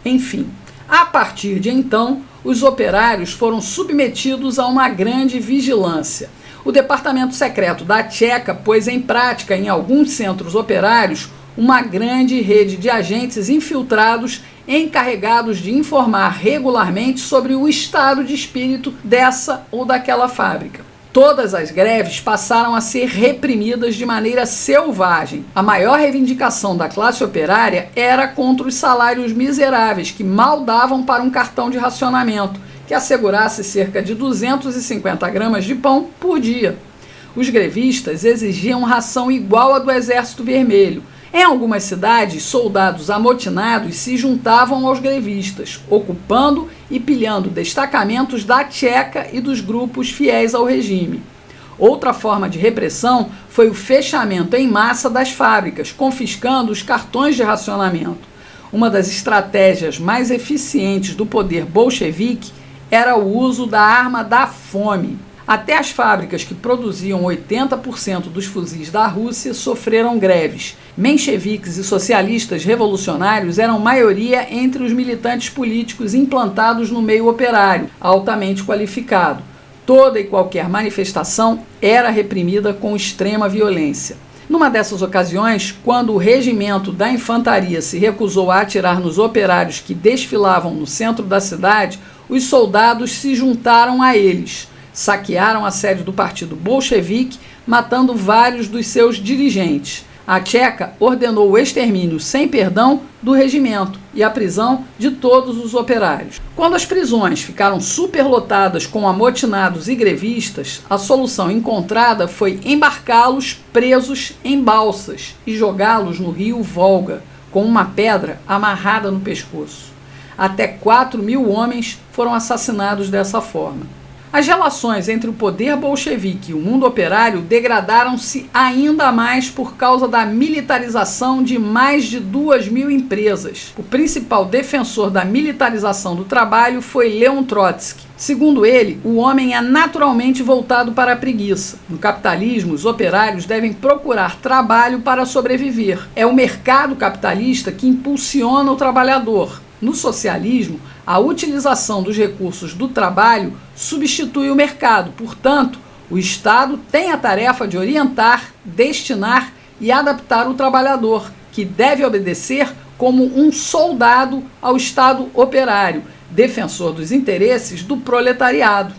Enfim, a partir de então, os operários foram submetidos a uma grande vigilância. O Departamento Secreto da Tcheca pôs em prática em alguns centros operários uma grande rede de agentes infiltrados encarregados de informar regularmente sobre o estado de espírito dessa ou daquela fábrica. Todas as greves passaram a ser reprimidas de maneira selvagem. A maior reivindicação da classe operária era contra os salários miseráveis que mal davam para um cartão de racionamento, que assegurasse cerca de 250 gramas de pão por dia. Os grevistas exigiam ração igual à do Exército Vermelho. Em algumas cidades, soldados amotinados se juntavam aos grevistas, ocupando e pilhando destacamentos da Tcheca e dos grupos fiéis ao regime. Outra forma de repressão foi o fechamento em massa das fábricas, confiscando os cartões de racionamento. Uma das estratégias mais eficientes do poder bolchevique era o uso da arma da fome. Até as fábricas que produziam 80% dos fuzis da Rússia sofreram greves. Mencheviques e socialistas revolucionários eram maioria entre os militantes políticos implantados no meio operário, altamente qualificado. Toda e qualquer manifestação era reprimida com extrema violência. Numa dessas ocasiões, quando o regimento da infantaria se recusou a atirar nos operários que desfilavam no centro da cidade, os soldados se juntaram a eles. Saquearam a sede do partido bolchevique, matando vários dos seus dirigentes. A Tcheca ordenou o extermínio sem perdão do regimento e a prisão de todos os operários. Quando as prisões ficaram superlotadas com amotinados e grevistas, a solução encontrada foi embarcá-los presos em balsas e jogá-los no rio Volga, com uma pedra amarrada no pescoço. Até 4.000 homens foram assassinados dessa forma. As relações entre o poder bolchevique e o mundo operário degradaram-se ainda mais por causa da militarização de mais de 2.000 empresas. O principal defensor da militarização do trabalho foi Leon Trotsky. Segundo ele, o homem é naturalmente voltado para a preguiça. No capitalismo, os operários devem procurar trabalho para sobreviver. É o mercado capitalista que impulsiona o trabalhador. No socialismo, a utilização dos recursos do trabalho substitui o mercado. Portanto, o Estado tem a tarefa de orientar, destinar e adaptar o trabalhador, que deve obedecer como um soldado ao Estado operário, defensor dos interesses do proletariado.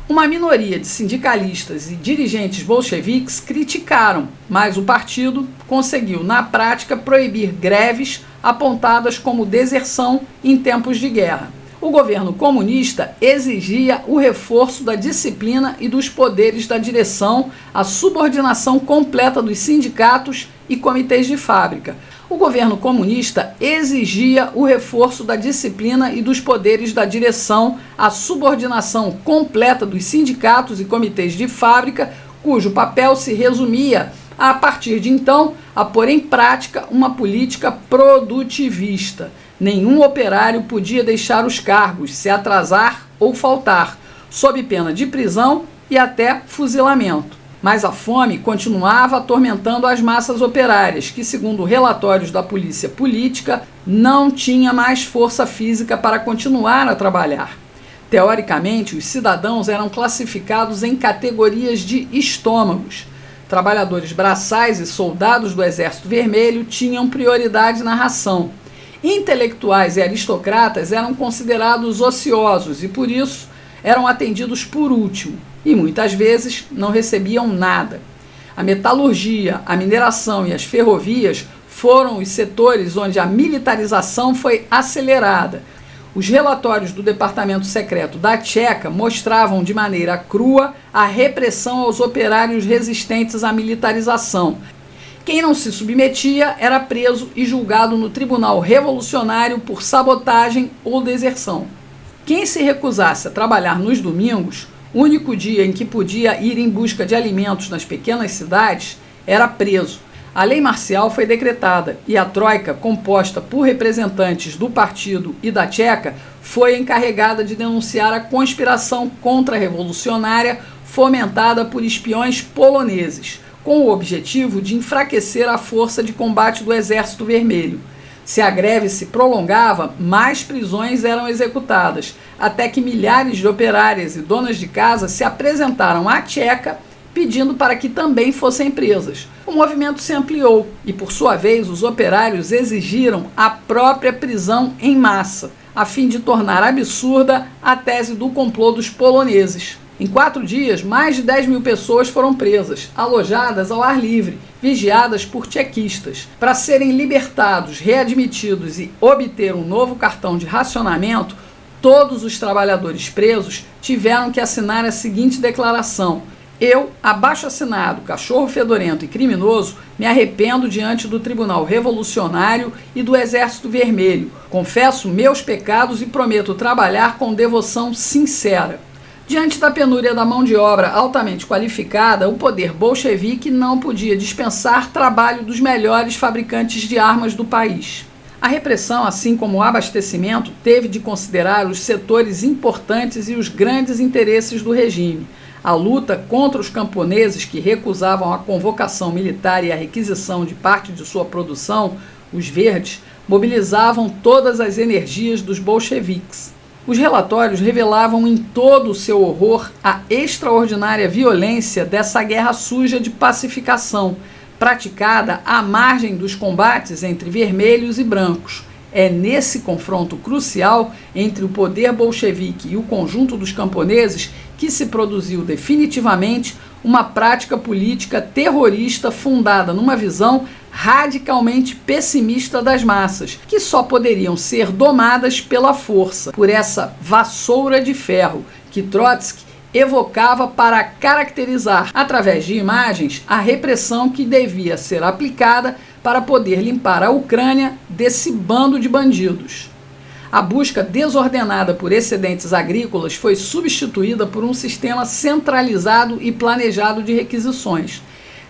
Uma minoria de sindicalistas e dirigentes bolcheviques criticaram, mas o partido conseguiu, na prática, proibir greves apontadas como deserção em tempos de guerra. O governo comunista exigia o reforço da disciplina e dos poderes da direção, a subordinação completa dos sindicatos e comitês de fábrica. O governo comunista exigia o reforço da disciplina e dos poderes da direção, a subordinação completa dos sindicatos e comitês de fábrica, cujo papel se resumia, a partir de então, a pôr em prática uma política produtivista. Nenhum operário podia deixar os cargos, se atrasar ou faltar, sob pena de prisão e até fuzilamento. Mas a fome continuava atormentando as massas operárias, que, segundo relatórios da polícia política, não tinha mais força física para continuar a trabalhar. Teoricamente, os cidadãos eram classificados em categorias de estômagos. Trabalhadores braçais e soldados do Exército Vermelho tinham prioridade na ração. Intelectuais e aristocratas eram considerados ociosos e, por isso, eram atendidos por último e muitas vezes não recebiam nada. A metalurgia, a mineração e as ferrovias foram os setores onde a militarização foi acelerada. Os relatórios do Departamento Secreto da Tcheca mostravam de maneira crua a repressão aos operários resistentes à militarização. Quem não se submetia era preso e julgado no Tribunal Revolucionário por sabotagem ou deserção. Quem se recusasse a trabalhar nos domingos, único dia em que podia ir em busca de alimentos nas pequenas cidades, era preso. A lei marcial foi decretada e a troika, composta por representantes do partido e da Tcheca, foi encarregada de denunciar a conspiração contra-revolucionária fomentada por espiões poloneses, com o objetivo de enfraquecer a força de combate do Exército Vermelho. Se a greve se prolongava, mais prisões eram executadas, até que milhares de operárias e donas de casa se apresentaram à Tcheca pedindo para que também fossem presas. O movimento se ampliou e, por sua vez, os operários exigiram a própria prisão em massa, a fim de tornar absurda a tese do complô dos poloneses. Em 4 dias, mais de 10 mil pessoas foram presas, alojadas ao ar livre, vigiadas por tchequistas. Para serem libertados, readmitidos e obter um novo cartão de racionamento, todos os trabalhadores presos tiveram que assinar a seguinte declaração: eu, abaixo-assinado, cachorro fedorento e criminoso, me arrependo diante do Tribunal Revolucionário e do Exército Vermelho. Confesso meus pecados e prometo trabalhar com devoção sincera. Diante da penúria da mão de obra altamente qualificada, o poder bolchevique não podia dispensar trabalho dos melhores fabricantes de armas do país. A repressão, assim como o abastecimento, teve de considerar os setores importantes e os grandes interesses do regime. A luta contra os camponeses que recusavam a convocação militar e a requisição de parte de sua produção, os verdes, mobilizavam todas as energias dos bolcheviques. Os relatórios revelavam em todo o seu horror a extraordinária violência dessa guerra suja de pacificação, praticada à margem dos combates entre vermelhos e brancos. É nesse confronto crucial entre o poder bolchevique e o conjunto dos camponeses que se produziu definitivamente uma prática política terrorista fundada numa visão radicalmente pessimista das massas, que só poderiam ser domadas pela força, por essa vassoura de ferro que Trotsky evocava para caracterizar, através de imagens, a repressão que devia ser aplicada para poder limpar a Ucrânia desse bando de bandidos. A busca desordenada por excedentes agrícolas foi substituída por um sistema centralizado e planejado de requisições.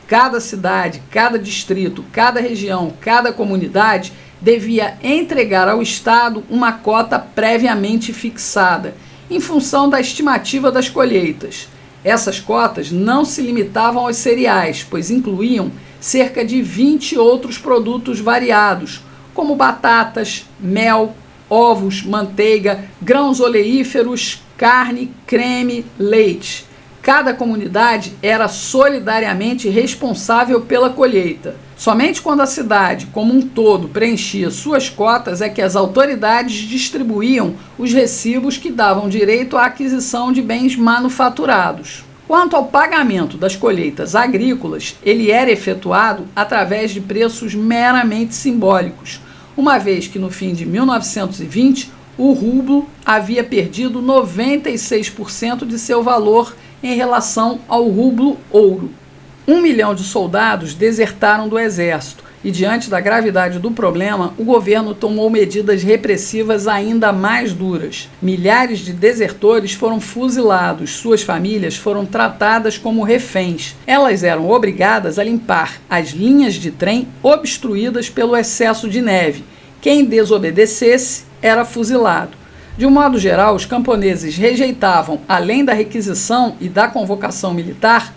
Cada cidade, cada distrito, cada região, cada comunidade devia entregar ao Estado uma cota previamente fixada, em função da estimativa das colheitas. Essas cotas não se limitavam aos cereais, pois incluíam cerca de 20 outros produtos variados, como batatas, mel, ovos, manteiga, grãos oleíferos, carne, creme, leite. Cada comunidade era solidariamente responsável pela colheita. Somente quando a cidade, como um todo, preenchia suas cotas é que as autoridades distribuíam os recibos que davam direito à aquisição de bens manufaturados. Quanto ao pagamento das colheitas agrícolas, ele era efetuado através de preços meramente simbólicos, uma vez que no fim de 1920 o rublo havia perdido 96% de seu valor em relação ao rublo ouro. 1 milhão de soldados desertaram do exército e, diante da gravidade do problema, o governo tomou medidas repressivas ainda mais duras. Milhares de desertores foram fuzilados, suas famílias foram tratadas como reféns. Elas eram obrigadas a limpar as linhas de trem obstruídas pelo excesso de neve. Quem desobedecesse era fuzilado. De um modo geral, os camponeses rejeitavam, além da requisição e da convocação militar,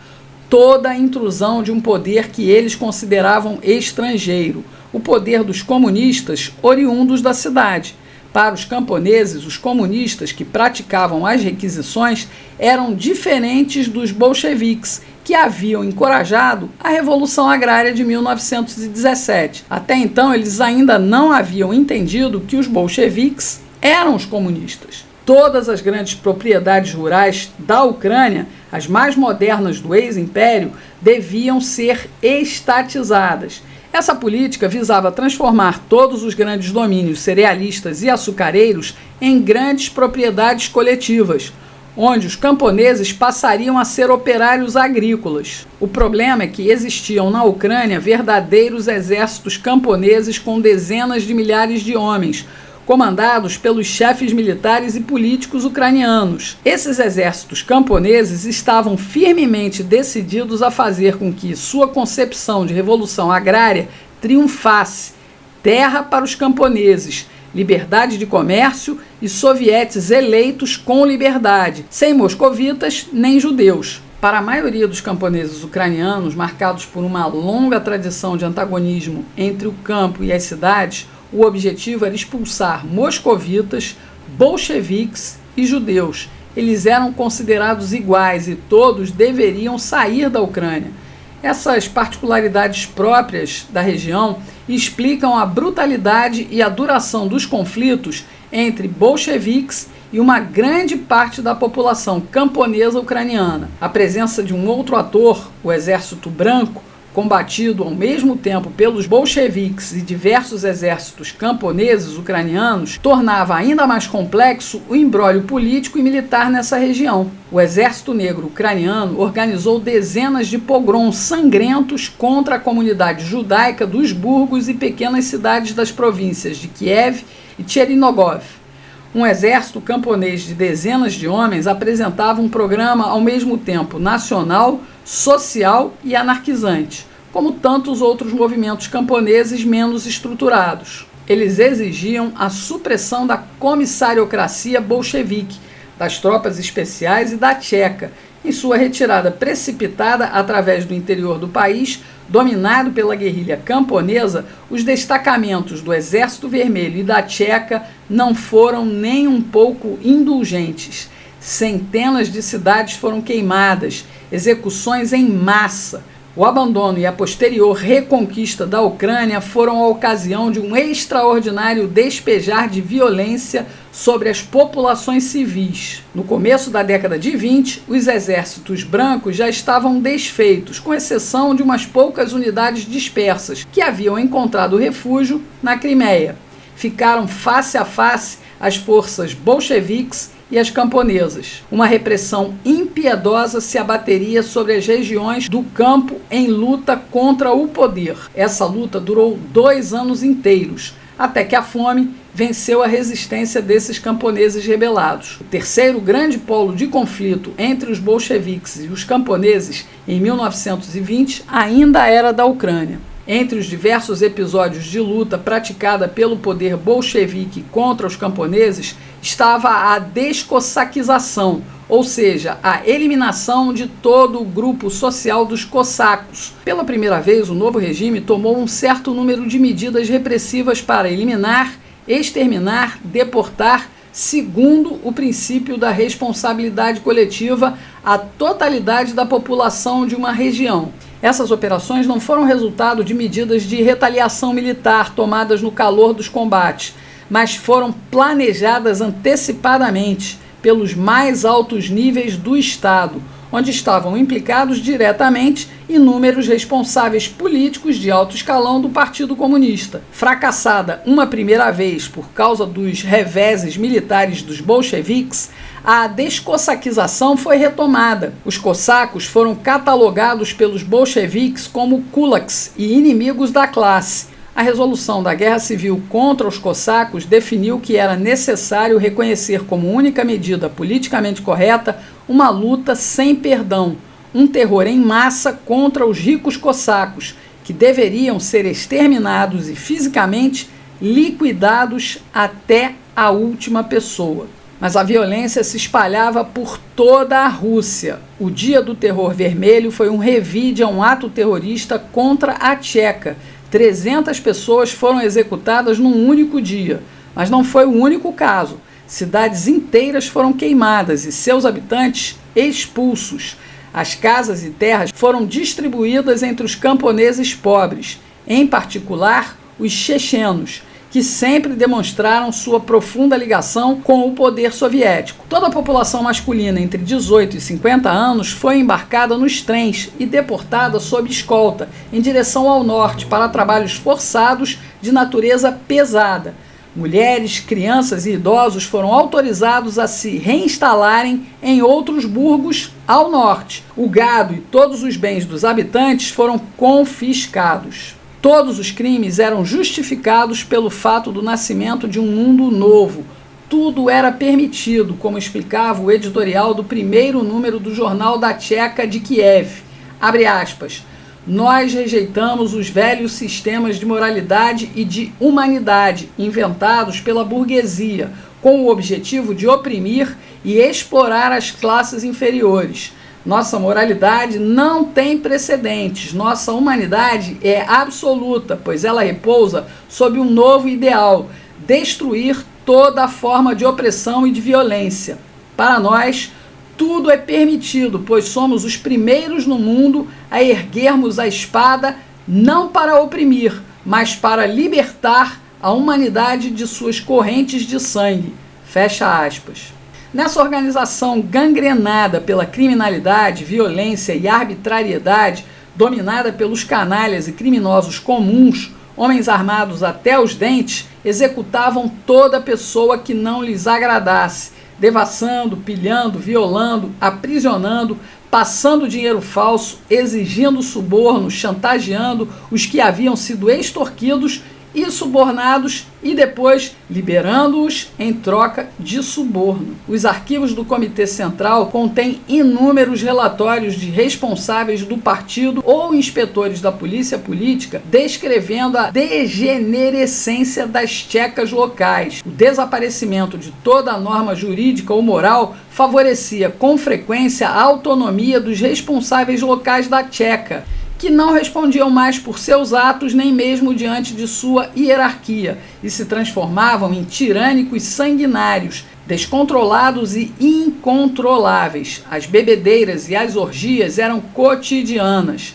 toda a intrusão de um poder que eles consideravam estrangeiro, o poder dos comunistas oriundos da cidade. Para os camponeses, os comunistas que praticavam as requisições eram diferentes dos bolcheviques, que haviam encorajado a Revolução Agrária de 1917. Até então, eles ainda não haviam entendido que os bolcheviques eram os comunistas. Todas as grandes propriedades rurais da Ucrânia, as mais modernas do ex-império, deviam ser estatizadas. Essa política visava transformar todos os grandes domínios cerealistas e açucareiros em grandes propriedades coletivas, onde os camponeses passariam a ser operários agrícolas. O problema é que existiam na Ucrânia verdadeiros exércitos camponeses com dezenas de milhares de homens, comandados pelos chefes militares e políticos ucranianos. Esses exércitos camponeses estavam firmemente decididos a fazer com que sua concepção de revolução agrária triunfasse: terra para os camponeses, liberdade de comércio e sovietes eleitos com liberdade, sem moscovitas nem judeus. Para a maioria dos camponeses ucranianos, marcados por uma longa tradição de antagonismo entre o campo e as cidades, o objetivo era expulsar moscovitas, bolcheviques e judeus. Eles eram considerados iguais e todos deveriam sair da Ucrânia. Essas particularidades próprias da região explicam a brutalidade e a duração dos conflitos entre bolcheviques e uma grande parte da população camponesa ucraniana. A presença de um outro ator, o Exército Branco, combatido ao mesmo tempo pelos bolcheviques e diversos exércitos camponeses ucranianos, tornava ainda mais complexo o imbróglio político e militar nessa região. O Exército Negro Ucraniano organizou dezenas de pogroms sangrentos contra a comunidade judaica dos burgos e pequenas cidades das províncias de Kiev e Chernigov. Um exército camponês de dezenas de homens apresentava um programa ao mesmo tempo nacional, social e anarquizante, como tantos outros movimentos camponeses menos estruturados. Eles exigiam a supressão da comissariocracia bolchevique, das tropas especiais e da Tcheca, em sua retirada precipitada através do interior do país, dominado pela guerrilha camponesa. Os destacamentos do Exército Vermelho e da Tcheca não foram nem um pouco indulgentes. Centenas de cidades foram queimadas, execuções em massa. O abandono e a posterior reconquista da Ucrânia foram a ocasião de um extraordinário despejar de violência sobre as populações civis. No começo da década de 20, os exércitos brancos já estavam desfeitos, com exceção de umas poucas unidades dispersas que haviam encontrado refúgio na Crimeia. Ficaram face a face as forças bolcheviques e as camponesas. Uma repressão impiedosa se abateria sobre as regiões do campo em luta contra o poder. Essa luta durou 2 anos inteiros, até que a fome venceu a resistência desses camponeses rebelados. O terceiro grande polo de conflito entre os bolcheviques e os camponeses, em 1920, ainda era da Ucrânia. Entre os diversos episódios de luta praticada pelo poder bolchevique contra os camponeses estava a descossaquização, ou seja, a eliminação de todo o grupo social dos cossacos. Pela primeira vez, o novo regime tomou um certo número de medidas repressivas para eliminar, exterminar, deportar, segundo o princípio da responsabilidade coletiva, a totalidade da população de uma região. Essas operações não foram resultado de medidas de retaliação militar tomadas no calor dos combates, mas foram planejadas antecipadamente pelos mais altos níveis do Estado, onde estavam implicados diretamente inúmeros responsáveis políticos de alto escalão do Partido Comunista. Fracassada uma primeira vez por causa dos reveses militares dos bolcheviques, a descossaquização foi retomada. Os cossacos foram catalogados pelos bolcheviques como kulaks e inimigos da classe. A resolução da Guerra Civil contra os cossacos definiu que era necessário reconhecer como única medida politicamente correta uma luta sem perdão, um terror em massa contra os ricos cossacos, que deveriam ser exterminados e fisicamente liquidados até a última pessoa. Mas a violência se espalhava por toda a Rússia. O Dia do Terror Vermelho foi um revide a um ato terrorista contra a Tcheca. 300 pessoas foram executadas num único dia. Mas não foi o único caso. Cidades inteiras foram queimadas e seus habitantes expulsos. As casas e terras foram distribuídas entre os camponeses pobres, em particular os chechenos, que sempre demonstraram sua profunda ligação com o poder soviético. Toda a população masculina entre 18 e 50 anos foi embarcada nos trens e deportada sob escolta em direção ao norte para trabalhos forçados de natureza pesada. Mulheres, crianças e idosos foram autorizados a se reinstalarem em outros burgos ao norte. O gado e todos os bens dos habitantes foram confiscados. Todos os crimes eram justificados pelo fato do nascimento de um mundo novo. Tudo era permitido, como explicava o editorial do primeiro número do Jornal da Tcheca de Kiev. Abre aspas. Nós rejeitamos os velhos sistemas de moralidade e de humanidade inventados pela burguesia, com o objetivo de oprimir e explorar as classes inferiores. Nossa moralidade não tem precedentes. Nossa humanidade é absoluta, pois ela repousa sob um novo ideal: destruir toda forma de opressão e de violência. Para nós, tudo é permitido, pois somos os primeiros no mundo a erguermos a espada não para oprimir, mas para libertar a humanidade de suas correntes de sangue. Fecha aspas. Nessa organização gangrenada pela criminalidade, violência e arbitrariedade, dominada pelos canalhas e criminosos comuns, homens armados até os dentes executavam toda pessoa que não lhes agradasse, devassando, pilhando, violando, aprisionando, passando dinheiro falso, exigindo suborno, chantageando os que haviam sido extorquidos e subornados e depois liberando-os em troca de suborno. Os arquivos do Comitê Central contêm inúmeros relatórios de responsáveis do partido ou inspetores da polícia política descrevendo a degenerescência das tchecas locais. O desaparecimento de toda a norma jurídica ou moral favorecia com frequência a autonomia dos responsáveis locais da Tcheca, que não respondiam mais por seus atos nem mesmo diante de sua hierarquia e se transformavam em tirânicos sanguinários, descontrolados e incontroláveis. As bebedeiras e as orgias eram cotidianas.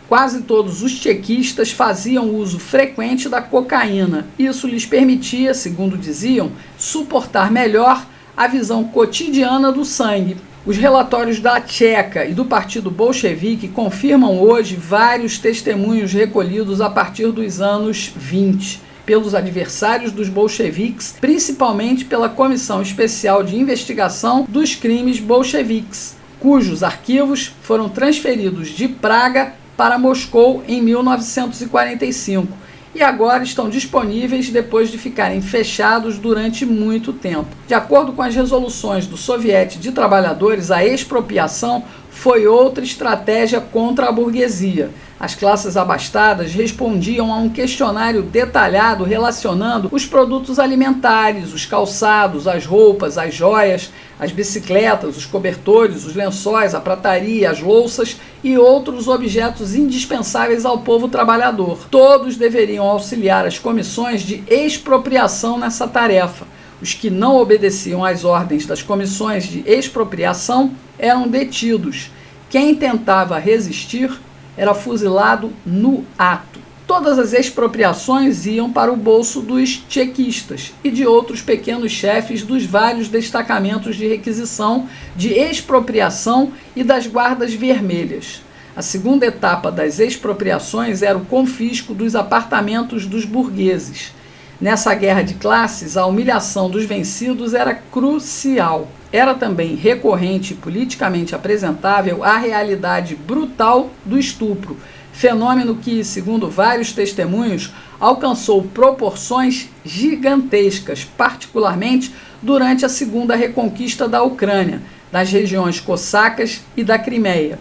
Quase todos os tchequistas faziam uso frequente da cocaína. Isso lhes permitia, segundo diziam, suportar melhor a visão cotidiana do sangue. Os relatórios da Tcheca e do Partido Bolchevique confirmam hoje vários testemunhos recolhidos a partir dos anos 20 pelos adversários dos bolcheviques, principalmente pela Comissão Especial de Investigação dos Crimes Bolcheviques, cujos arquivos foram transferidos de Praga para Moscou em 1945. E agora estão disponíveis depois de ficarem fechados durante muito tempo. De acordo com as resoluções do Soviete de Trabalhadores, a expropriação foi outra estratégia contra a burguesia. As classes abastadas respondiam a um questionário detalhado relacionando os produtos alimentares, os calçados, as roupas, as joias, as bicicletas, os cobertores, os lençóis, a prataria, as louças e outros objetos indispensáveis ao povo trabalhador. Todos deveriam auxiliar as comissões de expropriação nessa tarefa. Os que não obedeciam às ordens das comissões de expropriação eram detidos. Quem tentava resistir era fuzilado no ato. Todas as expropriações iam para o bolso dos tchequistas e de outros pequenos chefes dos vários destacamentos de requisição, de expropriação e das guardas vermelhas. A segunda etapa das expropriações era o confisco dos apartamentos dos burgueses. Nessa guerra de classes, a humilhação dos vencidos era crucial. Era também recorrente e politicamente apresentável a realidade brutal do estupro, fenômeno que, segundo vários testemunhos, alcançou proporções gigantescas, particularmente durante a Segunda Reconquista da Ucrânia, das regiões cossacas e da Crimeia.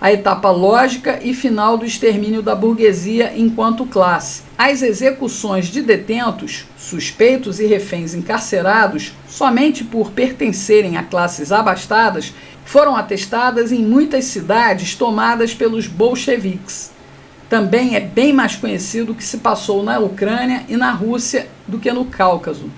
A etapa lógica e final do extermínio da burguesia enquanto classe. As execuções de detentos, suspeitos e reféns encarcerados somente por pertencerem a classes abastadas foram atestadas em muitas cidades tomadas pelos bolcheviques. Também é bem mais conhecido o que se passou na Ucrânia e na Rússia do que no Cáucaso.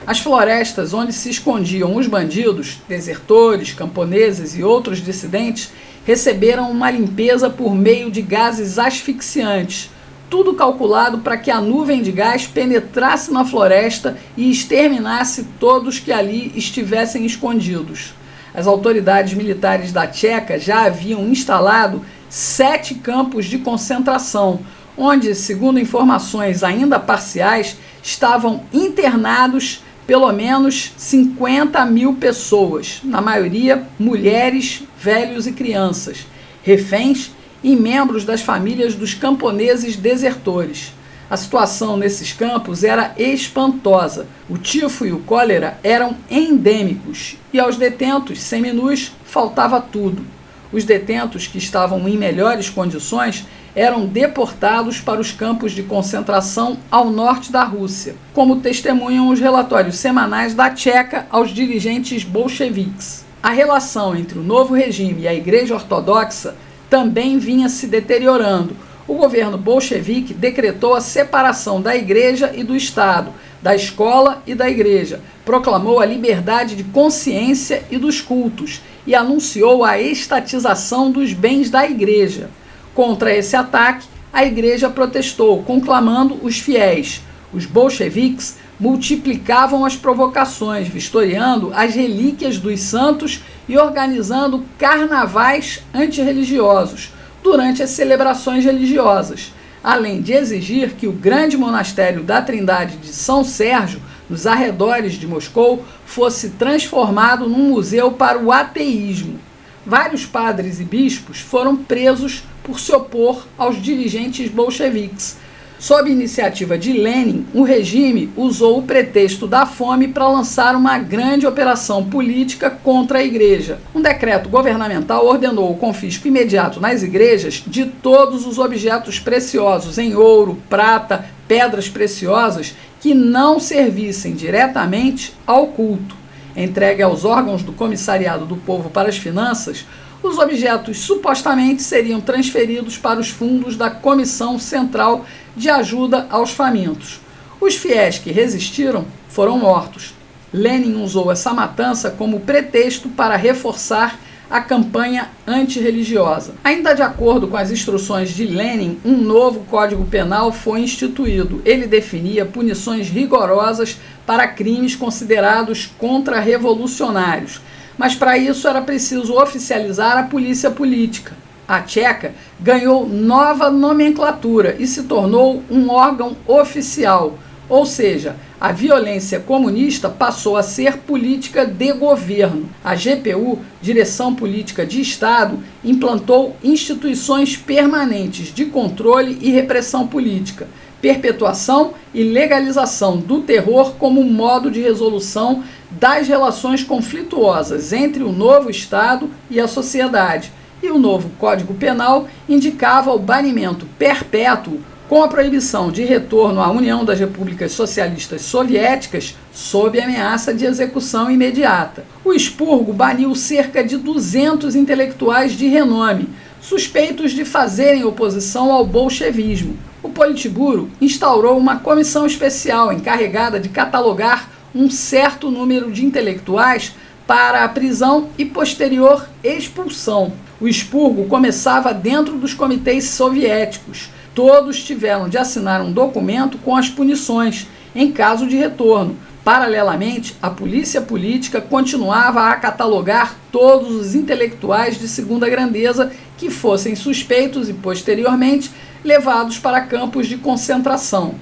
As florestas onde se escondiam os bandidos, desertores, camponeses e outros dissidentes receberam uma limpeza por meio de gases asfixiantes. tudo calculado para que a nuvem de gás penetrasse na floresta e exterminasse todos que ali estivessem escondidos. As autoridades militares da Tcheca já haviam instalado 7 campos de concentração, onde, segundo informações ainda parciais, estavam internados pelo menos 50 mil pessoas, na maioria mulheres, velhos e crianças, reféns e membros das famílias dos camponeses desertores. A situação nesses campos era espantosa. O tifo e o cólera eram endêmicos e aos detentos seminus faltava tudo. Os detentos que estavam em melhores condições eram deportados para os campos de concentração ao norte da Rússia, como testemunham os relatórios semanais da Tcheca aos dirigentes bolcheviques. A relação entre o novo regime e a Igreja Ortodoxa também vinha se deteriorando. O governo bolchevique decretou a separação da Igreja e do Estado, da escola e da Igreja, proclamou a liberdade de consciência e dos cultos e anunciou a estatização dos bens da Igreja. Contra esse ataque, a Igreja protestou, conclamando os fiéis. Os bolcheviques multiplicavam as provocações, vistoriando as relíquias dos santos e organizando carnavais antirreligiosos durante as celebrações religiosas, além de exigir que o grande monastério da Trindade de São Sérgio, nos arredores de Moscou, fosse transformado num museu para o ateísmo. Vários padres e bispos foram presos por se opor aos dirigentes bolcheviques. Sob iniciativa de Lenin, o regime usou o pretexto da fome para lançar uma grande operação política contra a igreja. Um decreto governamental ordenou o confisco imediato nas igrejas de todos os objetos preciosos em ouro, prata, pedras preciosas que não servissem diretamente ao culto. Entregue aos órgãos do Comissariado do Povo para as Finanças, os objetos supostamente seriam transferidos para os fundos da Comissão Central de Ajuda aos Famintos. Os fiéis que resistiram foram mortos. Lenin usou essa matança como pretexto para reforçar a campanha antirreligiosa. Ainda de acordo com as instruções de Lenin, um novo Código Penal foi instituído. Ele definia punições rigorosas para crimes considerados contra-revolucionários. Mas para isso era preciso oficializar a polícia política. A Tcheca ganhou nova nomenclatura e se tornou um órgão oficial, ou seja, a violência comunista passou a ser política de governo. A GPU, Direção Política de Estado, implantou instituições permanentes de controle e repressão política, perpetuação e legalização do terror como modo de resolução das relações conflituosas entre o novo Estado e a sociedade. E o novo Código Penal indicava o banimento perpétuo com a proibição de retorno à União das Repúblicas Socialistas Soviéticas sob ameaça de execução imediata. O expurgo baniu cerca de 200 intelectuais de renome, suspeitos de fazerem oposição ao bolchevismo. O Politburo instaurou uma comissão especial encarregada de catalogar um certo número de intelectuais para a prisão e posterior expulsão. O expurgo começava dentro dos comitês soviéticos. Todos tiveram de assinar um documento com as punições, em caso de retorno. Paralelamente, a polícia política continuava a catalogar todos os intelectuais de segunda grandeza que fossem suspeitos e, posteriormente, levados para campos de concentração.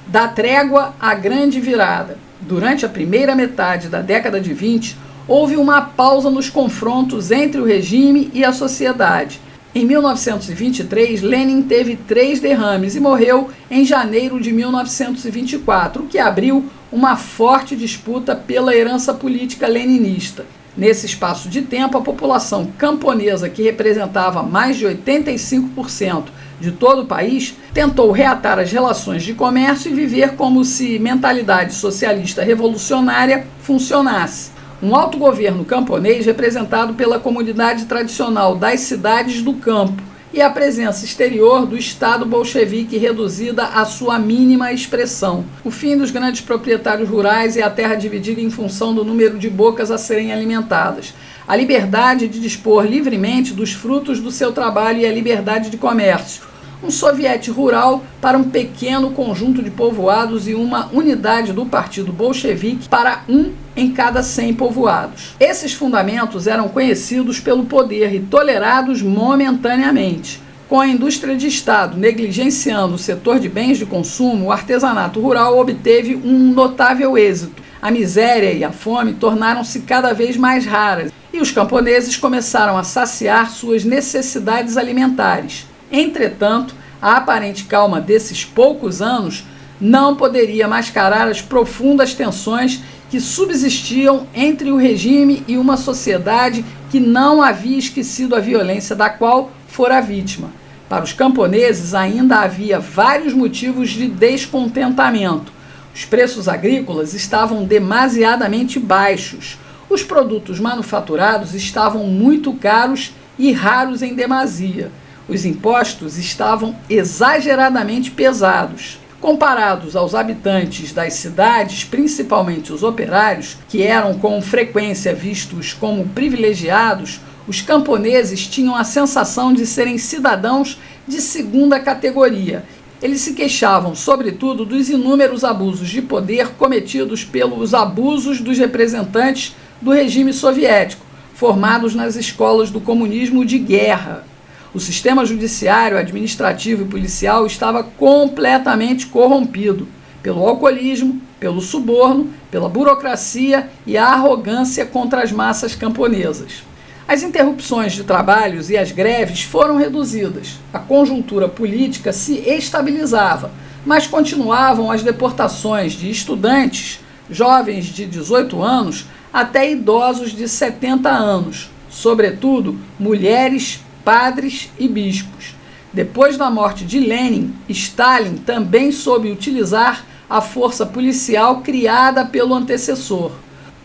Da trégua à grande virada. Durante a primeira metade da década de 20, houve uma pausa nos confrontos entre o regime e a sociedade. Em 1923, Lenin teve 3 derrames e morreu em janeiro de 1924, o que abriu uma forte disputa pela herança política leninista. Nesse espaço de tempo, a população camponesa, que representava mais de 85% de todo o país, tentou reatar as relações de comércio e viver como se mentalidade socialista revolucionária funcionasse. Um autogoverno camponês representado pela comunidade tradicional das cidades do campo e a presença exterior do Estado bolchevique reduzida à sua mínima expressão. O fim dos grandes proprietários rurais e a terra dividida em função do número de bocas a serem alimentadas. A liberdade de dispor livremente dos frutos do seu trabalho e a liberdade de comércio. um soviete rural para um pequeno conjunto de povoados e uma unidade do partido bolchevique para um em cada 100 povoados. Esses fundamentos eram conhecidos pelo poder e tolerados momentaneamente. Com a indústria de Estado negligenciando o setor de bens de consumo, o artesanato rural obteve um notável êxito. A miséria e a fome tornaram-se cada vez mais raras e os camponeses começaram a saciar suas necessidades alimentares. Entretanto, a aparente calma desses poucos anos não poderia mascarar as profundas tensões que subsistiam entre o regime e uma sociedade que não havia esquecido a violência da qual fora vítima. Para os camponeses ainda havia vários motivos de descontentamento. Os preços agrícolas estavam demasiadamente baixos. Os produtos manufaturados estavam muito caros e raros em demasia. Os impostos estavam exageradamente pesados. Comparados aos habitantes das cidades, principalmente os operários, que eram com frequência vistos como privilegiados, os camponeses tinham a sensação de serem cidadãos de segunda categoria. Eles se queixavam, sobretudo, dos inúmeros abusos de poder cometidos pelos abusos dos representantes do regime soviético, formados nas escolas do comunismo de guerra. O sistema judiciário, administrativo e policial estava completamente corrompido pelo alcoolismo, pelo suborno, pela burocracia e a arrogância contra as massas camponesas. As interrupções de trabalhos e as greves foram reduzidas. A conjuntura política se estabilizava, mas continuavam as deportações de estudantes, jovens de 18 anos, até idosos de 70 anos, sobretudo mulheres, padres e bispos. Depois da morte de Lenin, Stalin também soube utilizar a força policial criada pelo antecessor.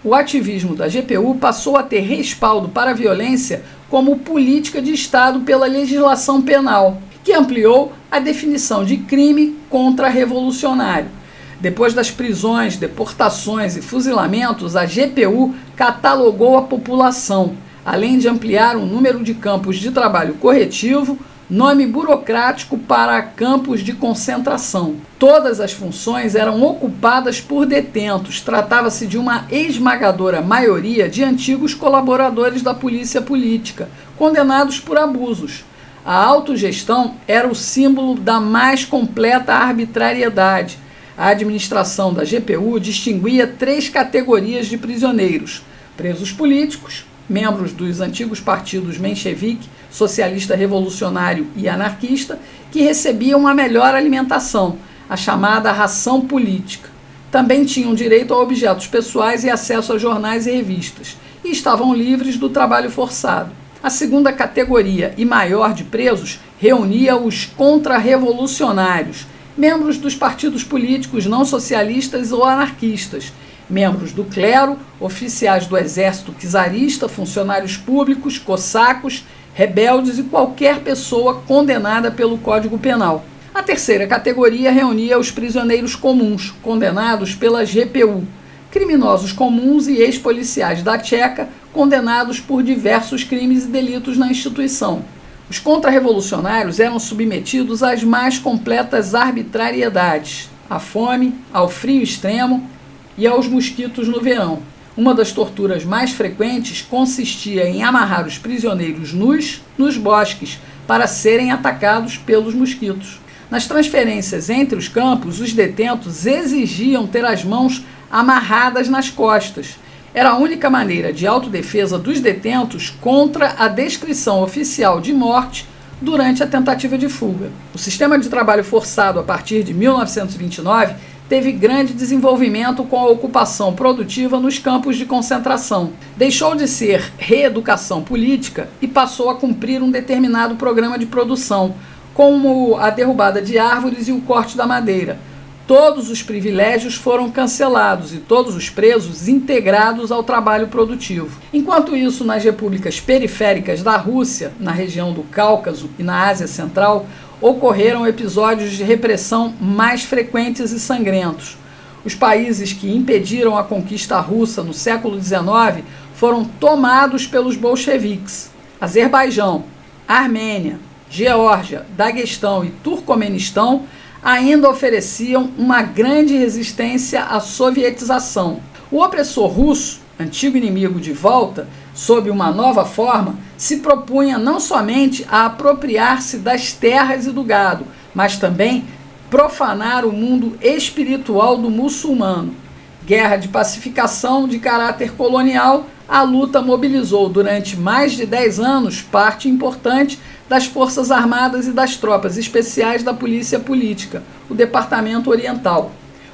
O ativismo da GPU passou a ter respaldo para a violência como política de Estado pela legislação penal, que ampliou a definição de crime contra-revolucionário. Depois das prisões, deportações e fuzilamentos, a GPU catalogou a população, além de ampliar o número de campos de trabalho corretivo, nome burocrático para campos de concentração. Todas as funções eram ocupadas por detentos. Tratava-se de uma esmagadora maioria de antigos colaboradores da polícia política, condenados por abusos. A autogestão era o símbolo da mais completa arbitrariedade. A administração da GPU distinguia 3 categorias de prisioneiros: presos políticos, membros dos antigos partidos menchevique, socialista revolucionário e anarquista, que recebiam a melhor alimentação, a chamada ração política. Também tinham direito a objetos pessoais e acesso a jornais e revistas, e estavam livres do trabalho forçado. A segunda categoria e maior de presos reunia os contra-revolucionários, membros dos partidos políticos não socialistas ou anarquistas, membros do clero, oficiais do exército czarista, funcionários públicos, cossacos, rebeldes e qualquer pessoa condenada pelo Código Penal. A terceira categoria reunia os prisioneiros comuns, condenados pela GPU, criminosos comuns e ex-policiais da Tcheca, condenados por diversos crimes e delitos na instituição. Os contra-revolucionários eram submetidos às mais completas arbitrariedades, à fome, ao frio extremo e aos mosquitos no verão. Uma das torturas mais frequentes consistia em amarrar os prisioneiros nus nos bosques para serem atacados pelos mosquitos. Nas transferências entre os campos, os detentos exigiam ter as mãos amarradas nas costas. Era a única maneira de autodefesa dos detentos contra a descrição oficial de morte durante a tentativa de fuga. O sistema de trabalho forçado a partir de 1929 teve grande desenvolvimento com a ocupação produtiva nos campos de concentração. Deixou de ser reeducação política e passou a cumprir um determinado programa de produção, como a derrubada de árvores e o corte da madeira. Todos os privilégios foram cancelados e todos os presos integrados ao trabalho produtivo. Enquanto isso, nas repúblicas periféricas da Rússia, na região do Cáucaso e na Ásia Central, ocorreram episódios de repressão mais frequentes e sangrentos. Os países que impediram a conquista russa no século XIX foram tomados pelos bolcheviques: Azerbaijão, Armênia, Geórgia, Daguestão e Turcomenistão ainda ofereciam uma grande resistência à sovietização. O opressor russo, antigo inimigo de volta, sob uma nova forma, se propunha não somente a apropriar-se das terras e do gado, mas também profanar o mundo espiritual do muçulmano. Guerra de pacificação de caráter colonial, a luta mobilizou durante mais de 10 anos parte importante das Forças Armadas e das tropas especiais da Polícia Política, o Departamento Oriental.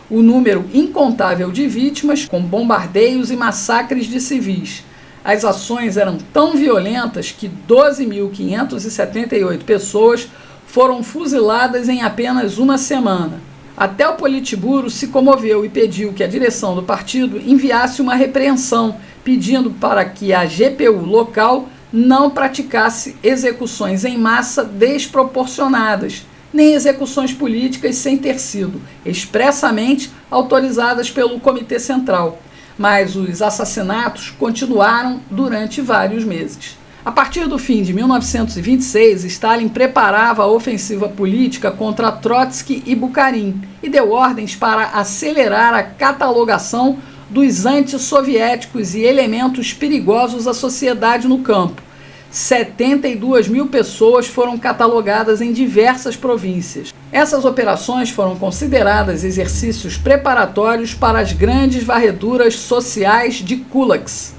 O número incontável de vítimas, com bombardeios e massacres de civis. As ações eram tão violentas que 12.578 pessoas foram fuziladas em apenas uma semana. Até o Politburo se comoveu e pediu que a direção do partido enviasse uma repreensão, pedindo para que a GPU local não praticasse execuções em massa desproporcionadas, nem execuções políticas sem ter sido expressamente autorizadas pelo Comitê Central. Mas os assassinatos continuaram durante vários meses. A partir do fim de 1926, Stalin preparava a ofensiva política contra Trotsky e Bukharin e deu ordens para acelerar a catalogação dos antissoviéticos e elementos perigosos à sociedade no campo. 72 mil pessoas foram catalogadas em diversas províncias. Essas operações foram consideradas exercícios preparatórios para as grandes varreduras sociais de kulaks.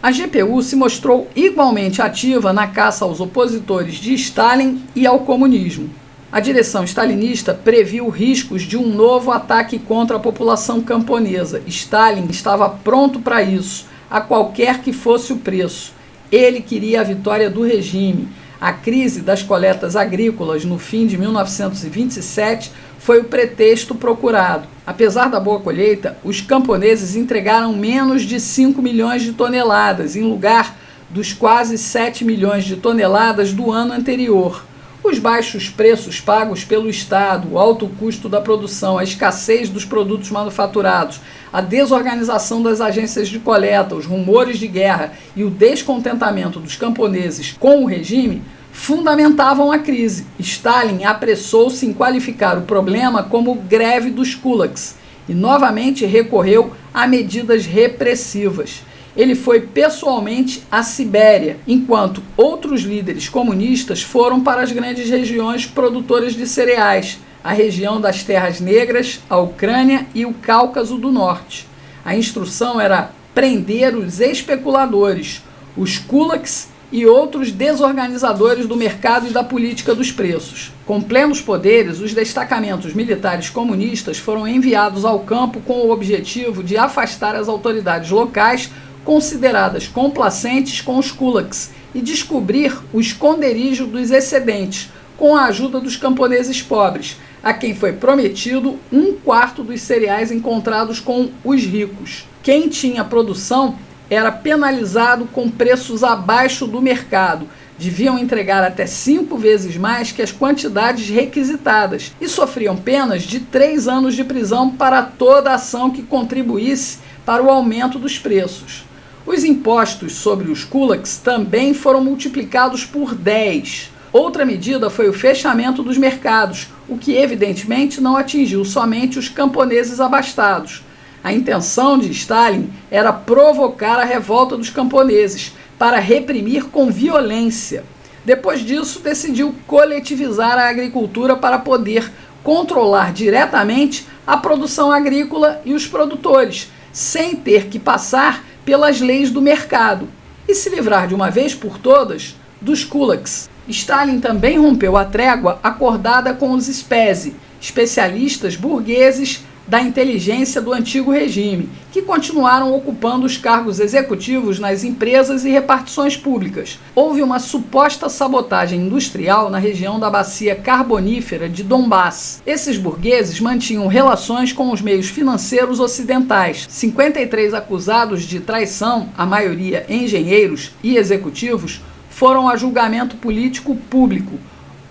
A GPU se mostrou igualmente ativa na caça aos opositores de Stalin e ao comunismo. A direção stalinista previu riscos de um novo ataque contra a população camponesa. Stalin estava pronto para isso, a qualquer que fosse o preço. Ele queria a vitória do regime. A crise das coletas agrícolas no fim de 1927 foi o pretexto procurado. Apesar da boa colheita, os camponeses entregaram menos de 5 milhões de toneladas, em lugar dos quase 7 milhões de toneladas do ano anterior. Os baixos preços pagos pelo Estado, o alto custo da produção, a escassez dos produtos manufaturados, a desorganização das agências de coleta, os rumores de guerra e o descontentamento dos camponeses com o regime fundamentavam a crise. Stalin apressou-se em qualificar o problema como greve dos kulaks e novamente recorreu a medidas repressivas. Ele foi pessoalmente à Sibéria, enquanto outros líderes comunistas foram para as grandes regiões produtoras de cereais, a região das Terras Negras, a Ucrânia e o Cáucaso do Norte. A instrução era prender os especuladores, os kulaks e outros desorganizadores do mercado e da política dos preços. Com plenos poderes, os destacamentos militares comunistas foram enviados ao campo com o objetivo de afastar as autoridades locais consideradas complacentes com os kulaks e descobrir o esconderijo dos excedentes, com a ajuda dos camponeses pobres, a quem foi prometido 1/4 dos cereais encontrados com os ricos. Quem tinha produção era penalizado com preços abaixo do mercado, deviam entregar até 5 vezes mais que as quantidades requisitadas e sofriam penas de 3 anos de prisão para toda ação que contribuísse para o aumento dos preços. Os impostos sobre os kulaks também foram multiplicados por 10. Outra medida foi o fechamento dos mercados, o que evidentemente não atingiu somente os camponeses abastados. A intenção de Stalin era provocar a revolta dos camponeses, para reprimir com violência. Depois disso, decidiu coletivizar a agricultura para poder controlar diretamente a produção agrícola e os produtores, sem ter que passar pelas leis do mercado, e se livrar de uma vez por todas dos kulaks. Stalin também rompeu a trégua acordada com os Spezi, especialistas burgueses da inteligência do antigo regime, que continuaram ocupando os cargos executivos nas empresas e repartições públicas. Houve uma suposta sabotagem industrial na região da bacia carbonífera de Donbass. Esses burgueses mantinham relações com os meios financeiros ocidentais. 53 acusados de traição, a maioria engenheiros e executivos, foram a julgamento político público.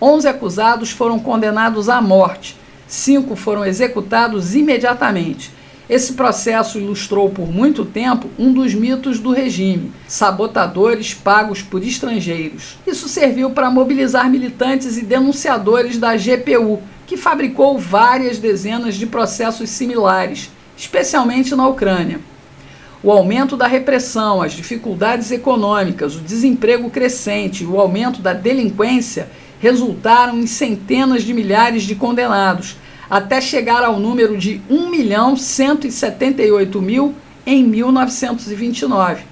11 acusados foram condenados à morte. 5 foram executados imediatamente. Esse processo ilustrou por muito tempo um dos mitos do regime: sabotadores pagos por estrangeiros. Isso serviu para mobilizar militantes e denunciadores da GPU, que fabricou várias dezenas de processos similares, especialmente na Ucrânia. O aumento da repressão, as dificuldades econômicas, o desemprego crescente e o aumento da delinquência resultaram em centenas de milhares de condenados, até chegar ao número de 1.178.000 em 1929.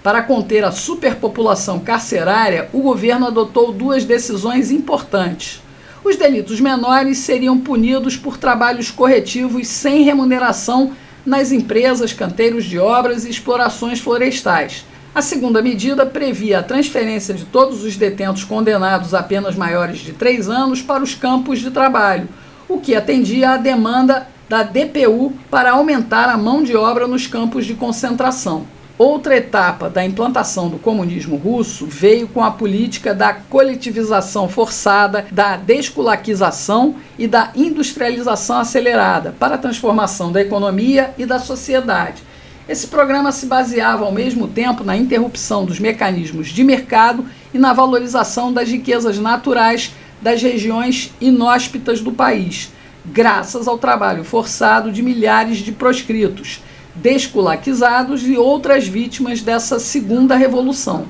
Para conter a superpopulação carcerária, o governo adotou duas decisões importantes. Os delitos menores seriam punidos por trabalhos corretivos sem remuneração nas empresas, canteiros de obras e explorações florestais. A segunda medida previa a transferência de todos os detentos condenados a penas maiores de 3 anos para os campos de trabalho, o que atendia à demanda da DPU para aumentar a mão de obra nos campos de concentração. Outra etapa da implantação do comunismo russo veio com a política da coletivização forçada, da desculaquização e da industrialização acelerada para a transformação da economia e da sociedade. Esse programa se baseava ao mesmo tempo na interrupção dos mecanismos de mercado e na valorização das riquezas naturais das regiões inóspitas do país, graças ao trabalho forçado de milhares de proscritos, desculaquizados e outras vítimas dessa segunda revolução.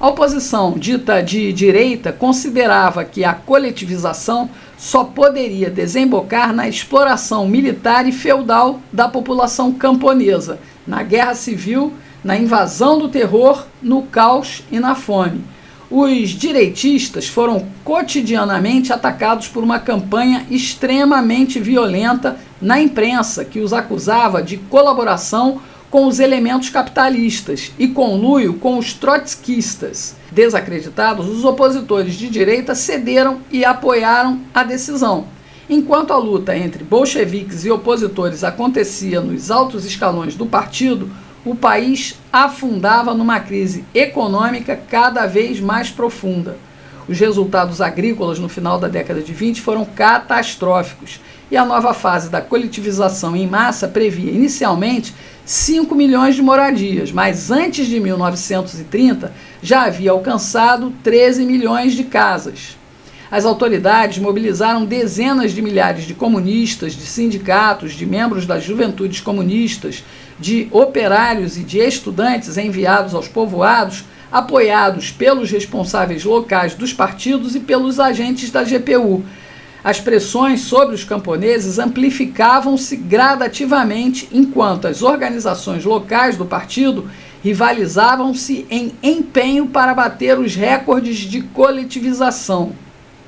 A oposição, dita de direita, considerava que a coletivização só poderia desembocar na exploração militar e feudal da população camponesa, na guerra civil, na invasão do terror, no caos e na fome. Os direitistas foram cotidianamente atacados por uma campanha extremamente violenta na imprensa, que os acusava de colaboração com os elementos capitalistas e conluio com os trotskistas. Desacreditados, os opositores de direita cederam e apoiaram a decisão. Enquanto a luta entre bolcheviques e opositores acontecia nos altos escalões do partido, o país afundava numa crise econômica cada vez mais profunda. Os resultados agrícolas no final da década de 20 foram catastróficos e a nova fase da coletivização em massa previa inicialmente 5 milhões de moradias, mas antes de 1930 já havia alcançado 13 milhões de casas. As autoridades mobilizaram dezenas de milhares de comunistas, de sindicatos, de membros das juventudes comunistas, de operários e de estudantes enviados aos povoados, apoiados pelos responsáveis locais dos partidos e pelos agentes da GPU. As pressões sobre os camponeses amplificavam-se gradativamente, enquanto as organizações locais do partido rivalizavam-se em empenho para bater os recordes de coletivização.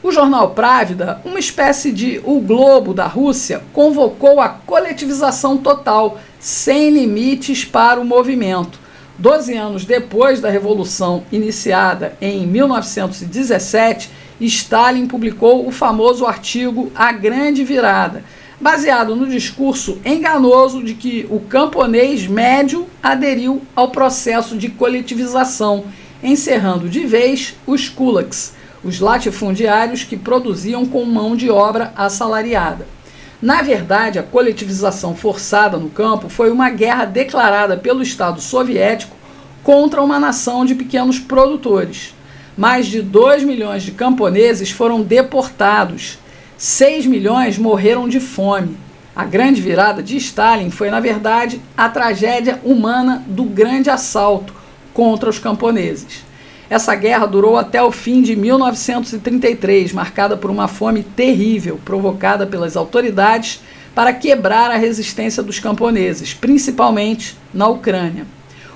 O jornal Pravda, uma espécie de O Globo da Rússia, convocou a coletivização total, sem limites para o movimento. 12 anos depois da Revolução iniciada em 1917, Stalin publicou o famoso artigo A Grande Virada, baseado no discurso enganoso de que o camponês médio aderiu ao processo de coletivização, encerrando de vez os kulaks, os latifundiários que produziam com mão de obra assalariada. Na verdade, a coletivização forçada no campo foi uma guerra declarada pelo Estado soviético contra uma nação de pequenos produtores. Mais de 2 milhões de camponeses foram deportados. 6 milhões morreram de fome. A grande virada de Stalin foi, na verdade, a tragédia humana do grande assalto contra os camponeses. Essa guerra durou até o fim de 1933, marcada por uma fome terrível, provocada pelas autoridades para quebrar a resistência dos camponeses, principalmente na Ucrânia.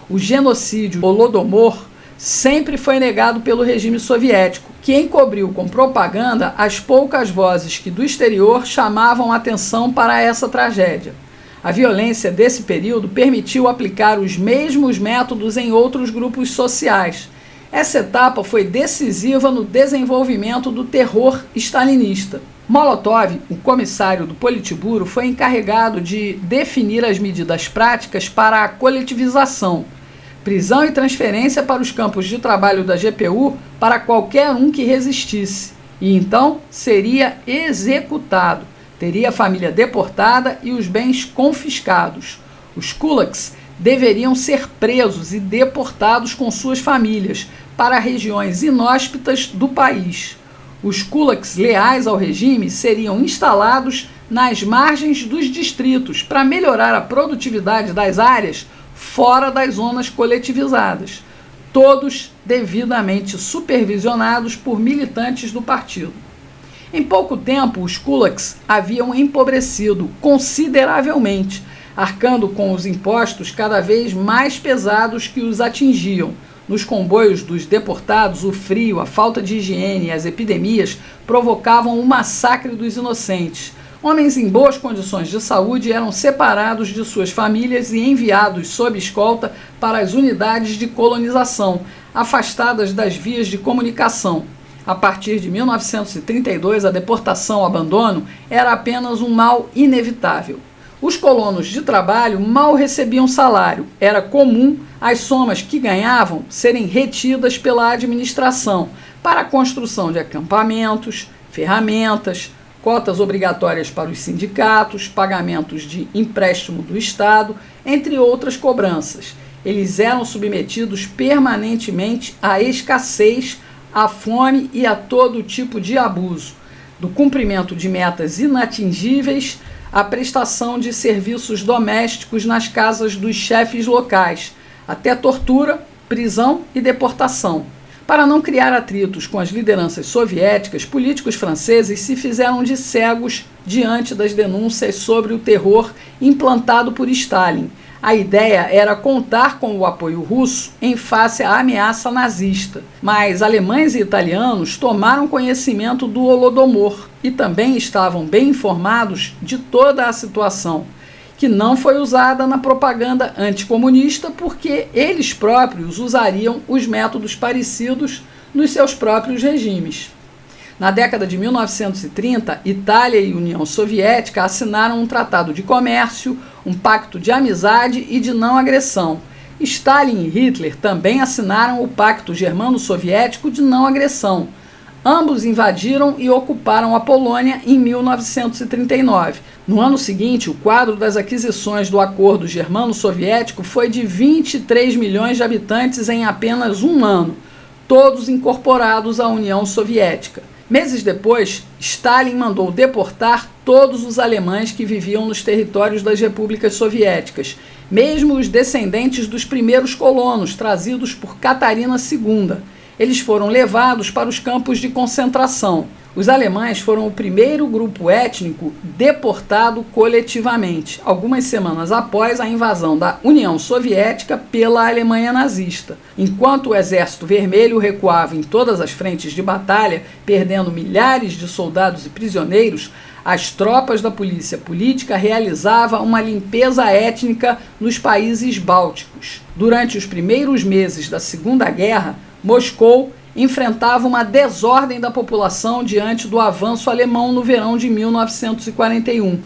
O genocídio Holodomor sempre foi negado pelo regime soviético, que encobriu com propaganda as poucas vozes que do exterior chamavam atenção para essa tragédia. A violência desse período permitiu aplicar os mesmos métodos em outros grupos sociais. Essa etapa foi decisiva no desenvolvimento do terror stalinista. Molotov, o comissário do Politburo, foi encarregado de definir as medidas práticas para a coletivização, prisão e transferência para os campos de trabalho da GPU para qualquer um que resistisse, e então seria executado, teria a família deportada e os bens confiscados. Os kulaks deveriam ser presos e deportados com suas famílias para regiões inóspitas do país. Os kulaks leais ao regime seriam instalados nas margens dos distritos para melhorar a produtividade das áreas fora das zonas coletivizadas, todos devidamente supervisionados por militantes do partido. Em pouco tempo, os kulaks haviam empobrecido consideravelmente, arcando com os impostos cada vez mais pesados que os atingiam. Nos comboios dos deportados, o frio, a falta de higiene e as epidemias provocavam o massacre dos inocentes. Homens em boas condições de saúde eram separados de suas famílias e enviados sob escolta para as unidades de colonização, afastadas das vias de comunicação. A partir de 1932, a deportação ao abandono era apenas um mal inevitável. Os colonos de trabalho mal recebiam salário. Era comum as somas que ganhavam serem retidas pela administração para a construção de acampamentos, ferramentas, cotas obrigatórias para os sindicatos, pagamentos de empréstimo do Estado, entre outras cobranças. Eles eram submetidos permanentemente à escassez, à fome e a todo tipo de abuso, do cumprimento de metas inatingíveis à prestação de serviços domésticos nas casas dos chefes locais, até tortura, prisão e deportação. Para não criar atritos com as lideranças soviéticas, políticos franceses se fizeram de cegos diante das denúncias sobre o terror implantado por Stalin. A ideia era contar com o apoio russo em face à ameaça nazista, mas alemães e italianos tomaram conhecimento do Holodomor e também estavam bem informados de toda a situação, que não foi usada na propaganda anticomunista porque eles próprios usariam os métodos parecidos nos seus próprios regimes. Na década de 1930, Itália e União Soviética assinaram um tratado de comércio, um pacto de amizade e de não agressão. Stalin e Hitler também assinaram o Pacto Germano-Soviético de Não Agressão. Ambos invadiram e ocuparam a Polônia em 1939. No ano seguinte, o quadro das aquisições do Acordo Germano-Soviético foi de 23 milhões de habitantes em apenas um ano, todos incorporados à União Soviética. Meses depois, Stalin mandou deportar todos os alemães que viviam nos territórios das repúblicas soviéticas, mesmo os descendentes dos primeiros colonos trazidos por Catarina II. Eles foram levados para os campos de concentração. Os alemães foram o primeiro grupo étnico deportado coletivamente, algumas semanas após a invasão da União Soviética pela Alemanha nazista. Enquanto o Exército Vermelho recuava em todas as frentes de batalha, perdendo milhares de soldados e prisioneiros, as tropas da polícia política realizavam uma limpeza étnica nos países bálticos. Durante os primeiros meses da Segunda Guerra, Moscou enfrentava uma desordem da população diante do avanço alemão no verão de 1941.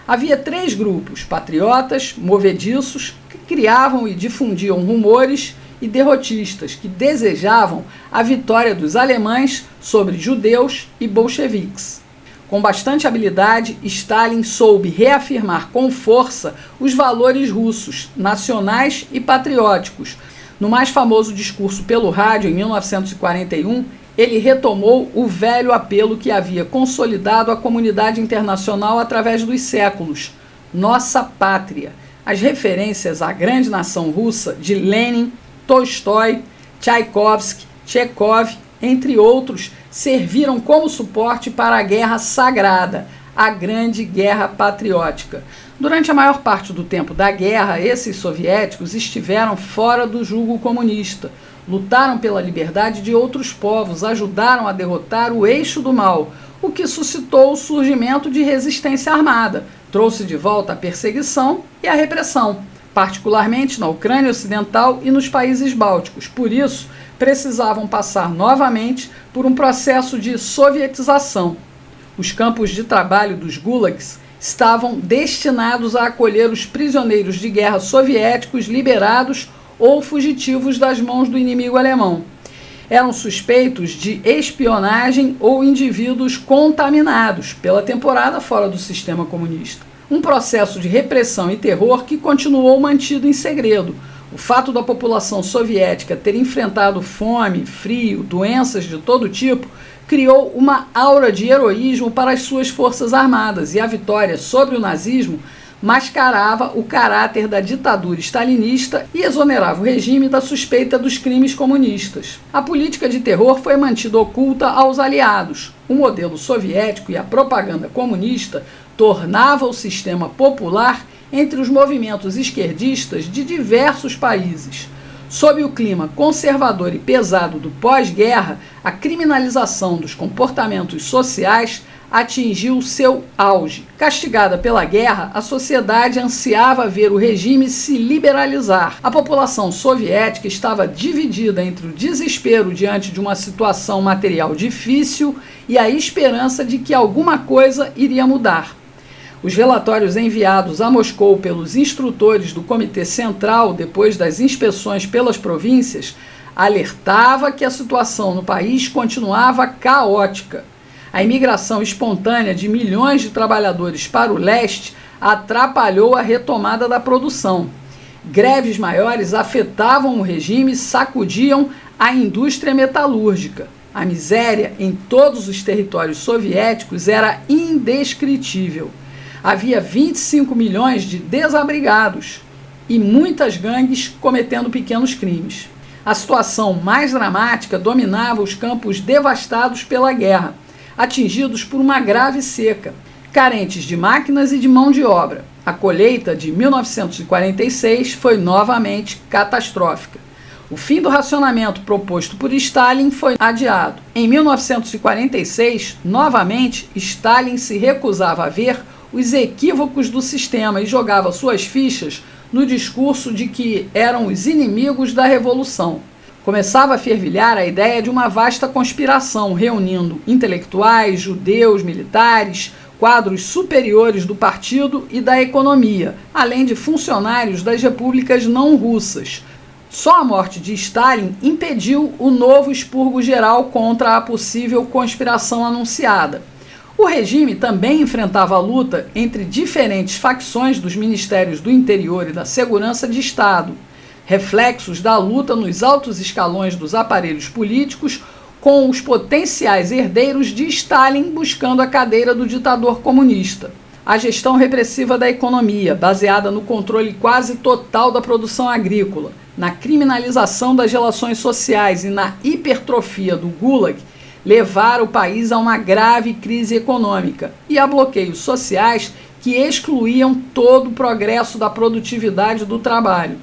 Havia três grupos, patriotas, movediços, que criavam e difundiam rumores, e derrotistas, que desejavam a vitória dos alemães sobre judeus e bolcheviques. Com bastante habilidade, Stalin soube reafirmar com força os valores russos, nacionais e patrióticos. No mais famoso discurso pelo rádio, em 1941, ele retomou o velho apelo que havia consolidado a comunidade internacional através dos séculos: nossa pátria. As referências à grande nação russa de Lenin, Tolstói, Tchaikovsky, Chekhov, entre outros, serviram como suporte para a guerra sagrada, a Grande Guerra Patriótica. Durante a maior parte do tempo da guerra, esses soviéticos estiveram fora do jugo comunista, lutaram pela liberdade de outros povos, ajudaram a derrotar o eixo do mal, o que suscitou o surgimento de resistência armada, trouxe de volta a perseguição e a repressão, particularmente na Ucrânia Ocidental e nos países bálticos. Por isso, precisavam passar novamente por um processo de sovietização. Os campos de trabalho dos gulags estavam destinados a acolher os prisioneiros de guerra soviéticos liberados ou fugitivos das mãos do inimigo alemão. Eram suspeitos de espionagem ou indivíduos contaminados pela temporada fora do sistema comunista. Um processo de repressão e terror que continuou mantido em segredo. O fato da população soviética ter enfrentado fome, frio, doenças de todo tipo, criou uma aura de heroísmo para as suas forças armadas, e a vitória sobre o nazismo mascarava o caráter da ditadura stalinista e exonerava o regime da suspeita dos crimes comunistas. A política de terror foi mantida oculta aos aliados. O modelo soviético e a propaganda comunista tornavam o sistema popular entre os movimentos esquerdistas de diversos países. Sob o clima conservador e pesado do pós-guerra, a criminalização dos comportamentos sociais atingiu seu auge. Castigada pela guerra, a sociedade ansiava ver o regime se liberalizar. A população soviética estava dividida entre o desespero diante de uma situação material difícil e a esperança de que alguma coisa iria mudar. Os relatórios enviados a Moscou pelos instrutores do Comitê Central depois das inspeções pelas províncias alertava que a situação no país continuava caótica. A imigração espontânea de milhões de trabalhadores para o leste atrapalhou a retomada da produção. Greves maiores afetavam o regime e sacudiam a indústria metalúrgica. A miséria em todos os territórios soviéticos era indescritível. Havia 25 milhões de desabrigados e muitas gangues cometendo pequenos crimes. A situação mais dramática dominava os campos devastados pela guerra, atingidos por uma grave seca, carentes de máquinas e de mão de obra. A colheita de 1946 foi novamente catastrófica. O fim do racionamento proposto por Stalin foi adiado. Em 1946, novamente, Stalin se recusava a ver os equívocos do sistema e jogava suas fichas no discurso de que eram os inimigos da revolução. Começava a fervilhar a ideia de uma vasta conspiração, reunindo intelectuais, judeus, militares, quadros superiores do partido e da economia, além de funcionários das repúblicas não russas. Só a morte de Stalin impediu o novo expurgo geral contra a possível conspiração anunciada. O regime também enfrentava a luta entre diferentes facções dos Ministérios do Interior e da Segurança de Estado, reflexos da luta nos altos escalões dos aparelhos políticos com os potenciais herdeiros de Stalin buscando a cadeira do ditador comunista. A gestão repressiva da economia, baseada no controle quase total da produção agrícola, na criminalização das relações sociais e na hipertrofia do Gulag, levaram o país a uma grave crise econômica e a bloqueios sociais que excluíam todo o progresso da produtividade do trabalho.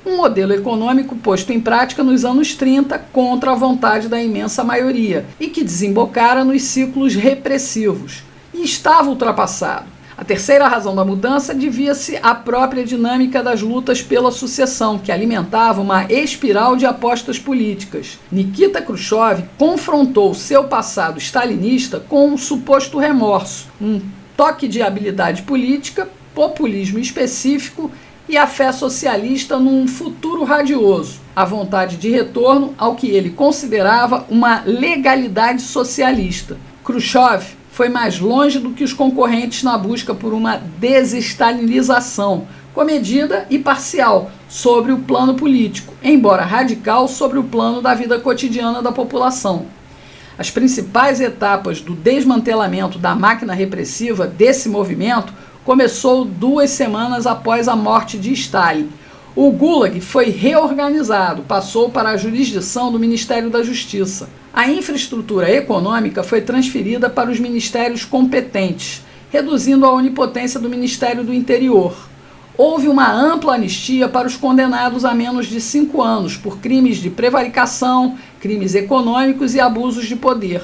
Um modelo econômico posto em prática nos anos 30 contra a vontade da imensa maioria e que desembocara nos ciclos repressivos. E estava ultrapassado. A terceira razão da mudança devia-se à própria dinâmica das lutas pela sucessão, que alimentava uma espiral de apostas políticas. Nikita Khrushchev confrontou seu passado stalinista com um suposto remorso, um toque de habilidade política, populismo específico e a fé socialista num futuro radioso, a vontade de retorno ao que ele considerava uma legalidade socialista. Khrushchev foi mais longe do que os concorrentes na busca por uma desestalinização, comedida e parcial sobre o plano político, embora radical sobre o plano da vida cotidiana da população. As principais etapas do desmantelamento da máquina repressiva desse movimento começou 2 semanas após a morte de Stalin. O Gulag foi reorganizado, passou para a jurisdição do Ministério da Justiça. A infraestrutura econômica foi transferida para os ministérios competentes, reduzindo a onipotência do Ministério do Interior. Houve uma ampla anistia para os condenados a menos de 5 anos por crimes de prevaricação, crimes econômicos e abusos de poder.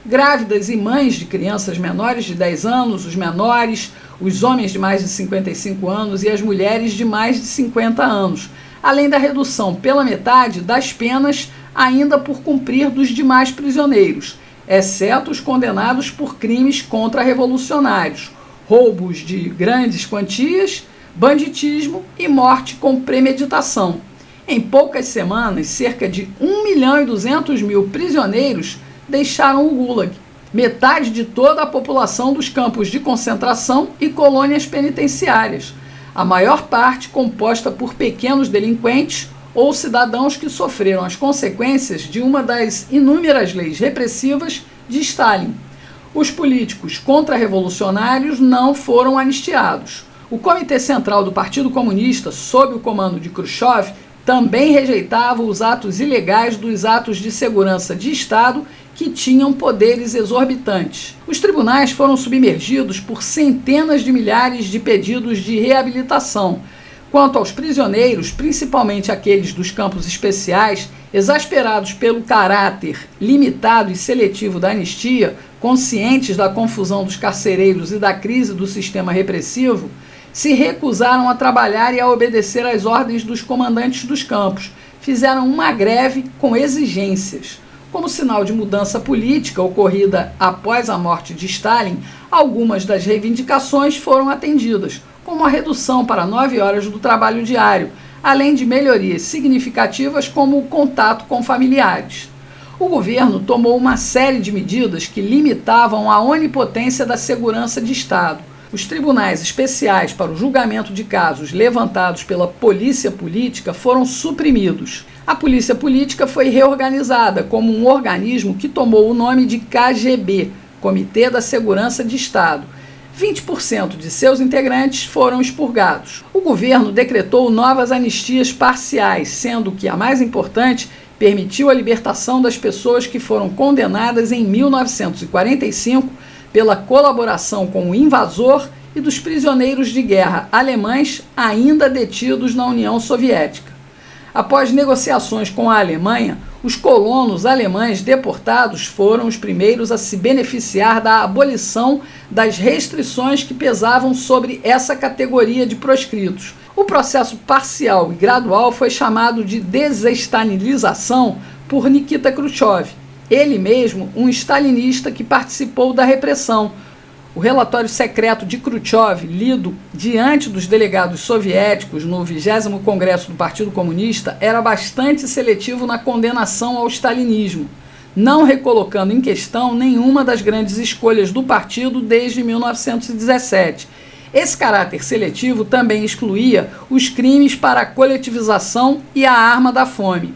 Grávidas e mães de crianças menores de 10 anos, os menores, os homens de mais de 55 anos e as mulheres de mais de 50 anos, além da redução pela metade das penas ainda por cumprir dos demais prisioneiros, exceto os condenados por crimes contra-revolucionários, roubos de grandes quantias, banditismo e morte com premeditação. Em poucas semanas, cerca de 1.200.000 prisioneiros deixaram o Gulag. metade de toda a população dos campos de concentração e colônias penitenciárias, a maior parte composta por pequenos delinquentes ou cidadãos que sofreram as consequências de uma das inúmeras leis repressivas de Stalin. Os políticos contra-revolucionários não foram anistiados. O Comitê Central do Partido Comunista, sob o comando de Khrushchev, também rejeitava os atos ilegais dos atos de segurança de Estado que tinham poderes exorbitantes. Os tribunais foram submergidos por centenas de milhares de pedidos de reabilitação. Quanto aos prisioneiros, principalmente aqueles dos campos especiais, exasperados pelo caráter limitado e seletivo da anistia, conscientes da confusão dos carcereiros e da crise do sistema repressivo, se recusaram a trabalhar e a obedecer às ordens dos comandantes dos campos. Fizeram uma greve com exigências. Como sinal de mudança política ocorrida após a morte de Stalin, algumas das reivindicações foram atendidas, como a redução para 9 horas do trabalho diário, além de melhorias significativas como o contato com familiares. O governo tomou uma série de medidas que limitavam a onipotência da segurança de Estado. Os tribunais especiais para o julgamento de casos levantados pela polícia política foram suprimidos. A polícia política foi reorganizada como um organismo que tomou o nome de KGB, Comitê da Segurança de Estado. 20% de seus integrantes foram expurgados. O governo decretou novas anistias parciais, sendo que a mais importante permitiu a libertação das pessoas que foram condenadas em 1945 pela colaboração com o invasor e dos prisioneiros de guerra alemães ainda detidos na União Soviética. Após negociações com a Alemanha, os colonos alemães deportados foram os primeiros a se beneficiar da abolição das restrições que pesavam sobre essa categoria de proscritos. O processo parcial e gradual foi chamado de desestalinização por Nikita Khrushchev, ele mesmo um stalinista que participou da repressão. O relatório secreto de Khrushchev, lido diante dos delegados soviéticos no 20º Congresso do Partido Comunista, era bastante seletivo na condenação ao stalinismo, não recolocando em questão nenhuma das grandes escolhas do partido desde 1917. Esse caráter seletivo também excluía os crimes para a coletivização e a arma da fome.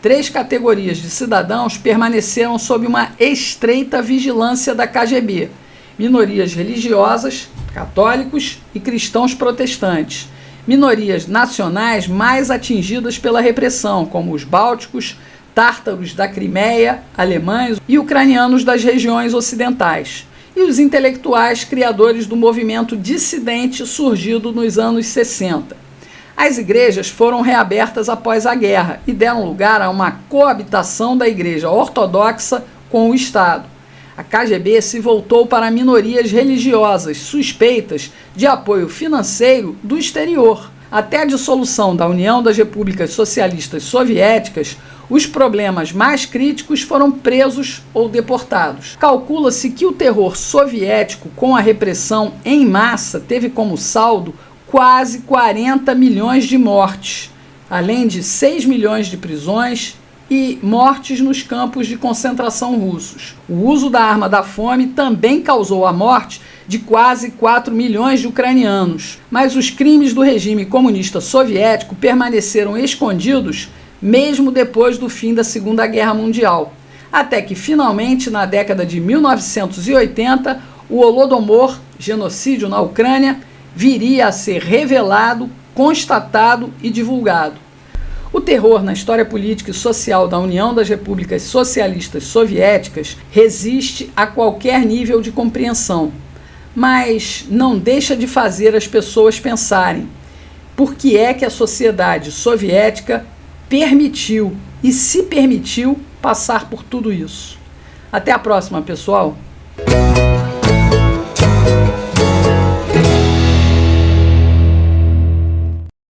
3 categorias de cidadãos permaneceram sob uma estreita vigilância da KGB: minorias religiosas, católicos e cristãos protestantes, minorias nacionais mais atingidas pela repressão, como os bálticos, tártaros da Crimeia, alemães e ucranianos das regiões ocidentais, e os intelectuais criadores do movimento dissidente surgido nos anos 60. As igrejas foram reabertas após a guerra e deram lugar a uma coabitação da igreja ortodoxa com o Estado. A KGB se voltou para minorias religiosas suspeitas de apoio financeiro do exterior. Até a dissolução da União das Repúblicas Socialistas Soviéticas, os problemas mais críticos foram presos ou deportados. Calcula-se que o terror soviético com a repressão em massa teve como saldo quase 40 milhões de mortes, além de 6 milhões de prisões e mortes nos campos de concentração russos. O uso da arma da fome também causou a morte de quase 4 milhões de ucranianos, mas os crimes do regime comunista soviético permaneceram escondidos mesmo depois do fim da Segunda Guerra Mundial, até que finalmente, na década de 1980, o Holodomor, genocídio na Ucrânia, viria a ser revelado, constatado e divulgado. O terror na história política e social da União das Repúblicas Socialistas Soviéticas resiste a qualquer nível de compreensão, mas não deixa de fazer as pessoas pensarem por que é que a sociedade soviética permitiu e se permitiu passar por tudo isso. Até a próxima, pessoal!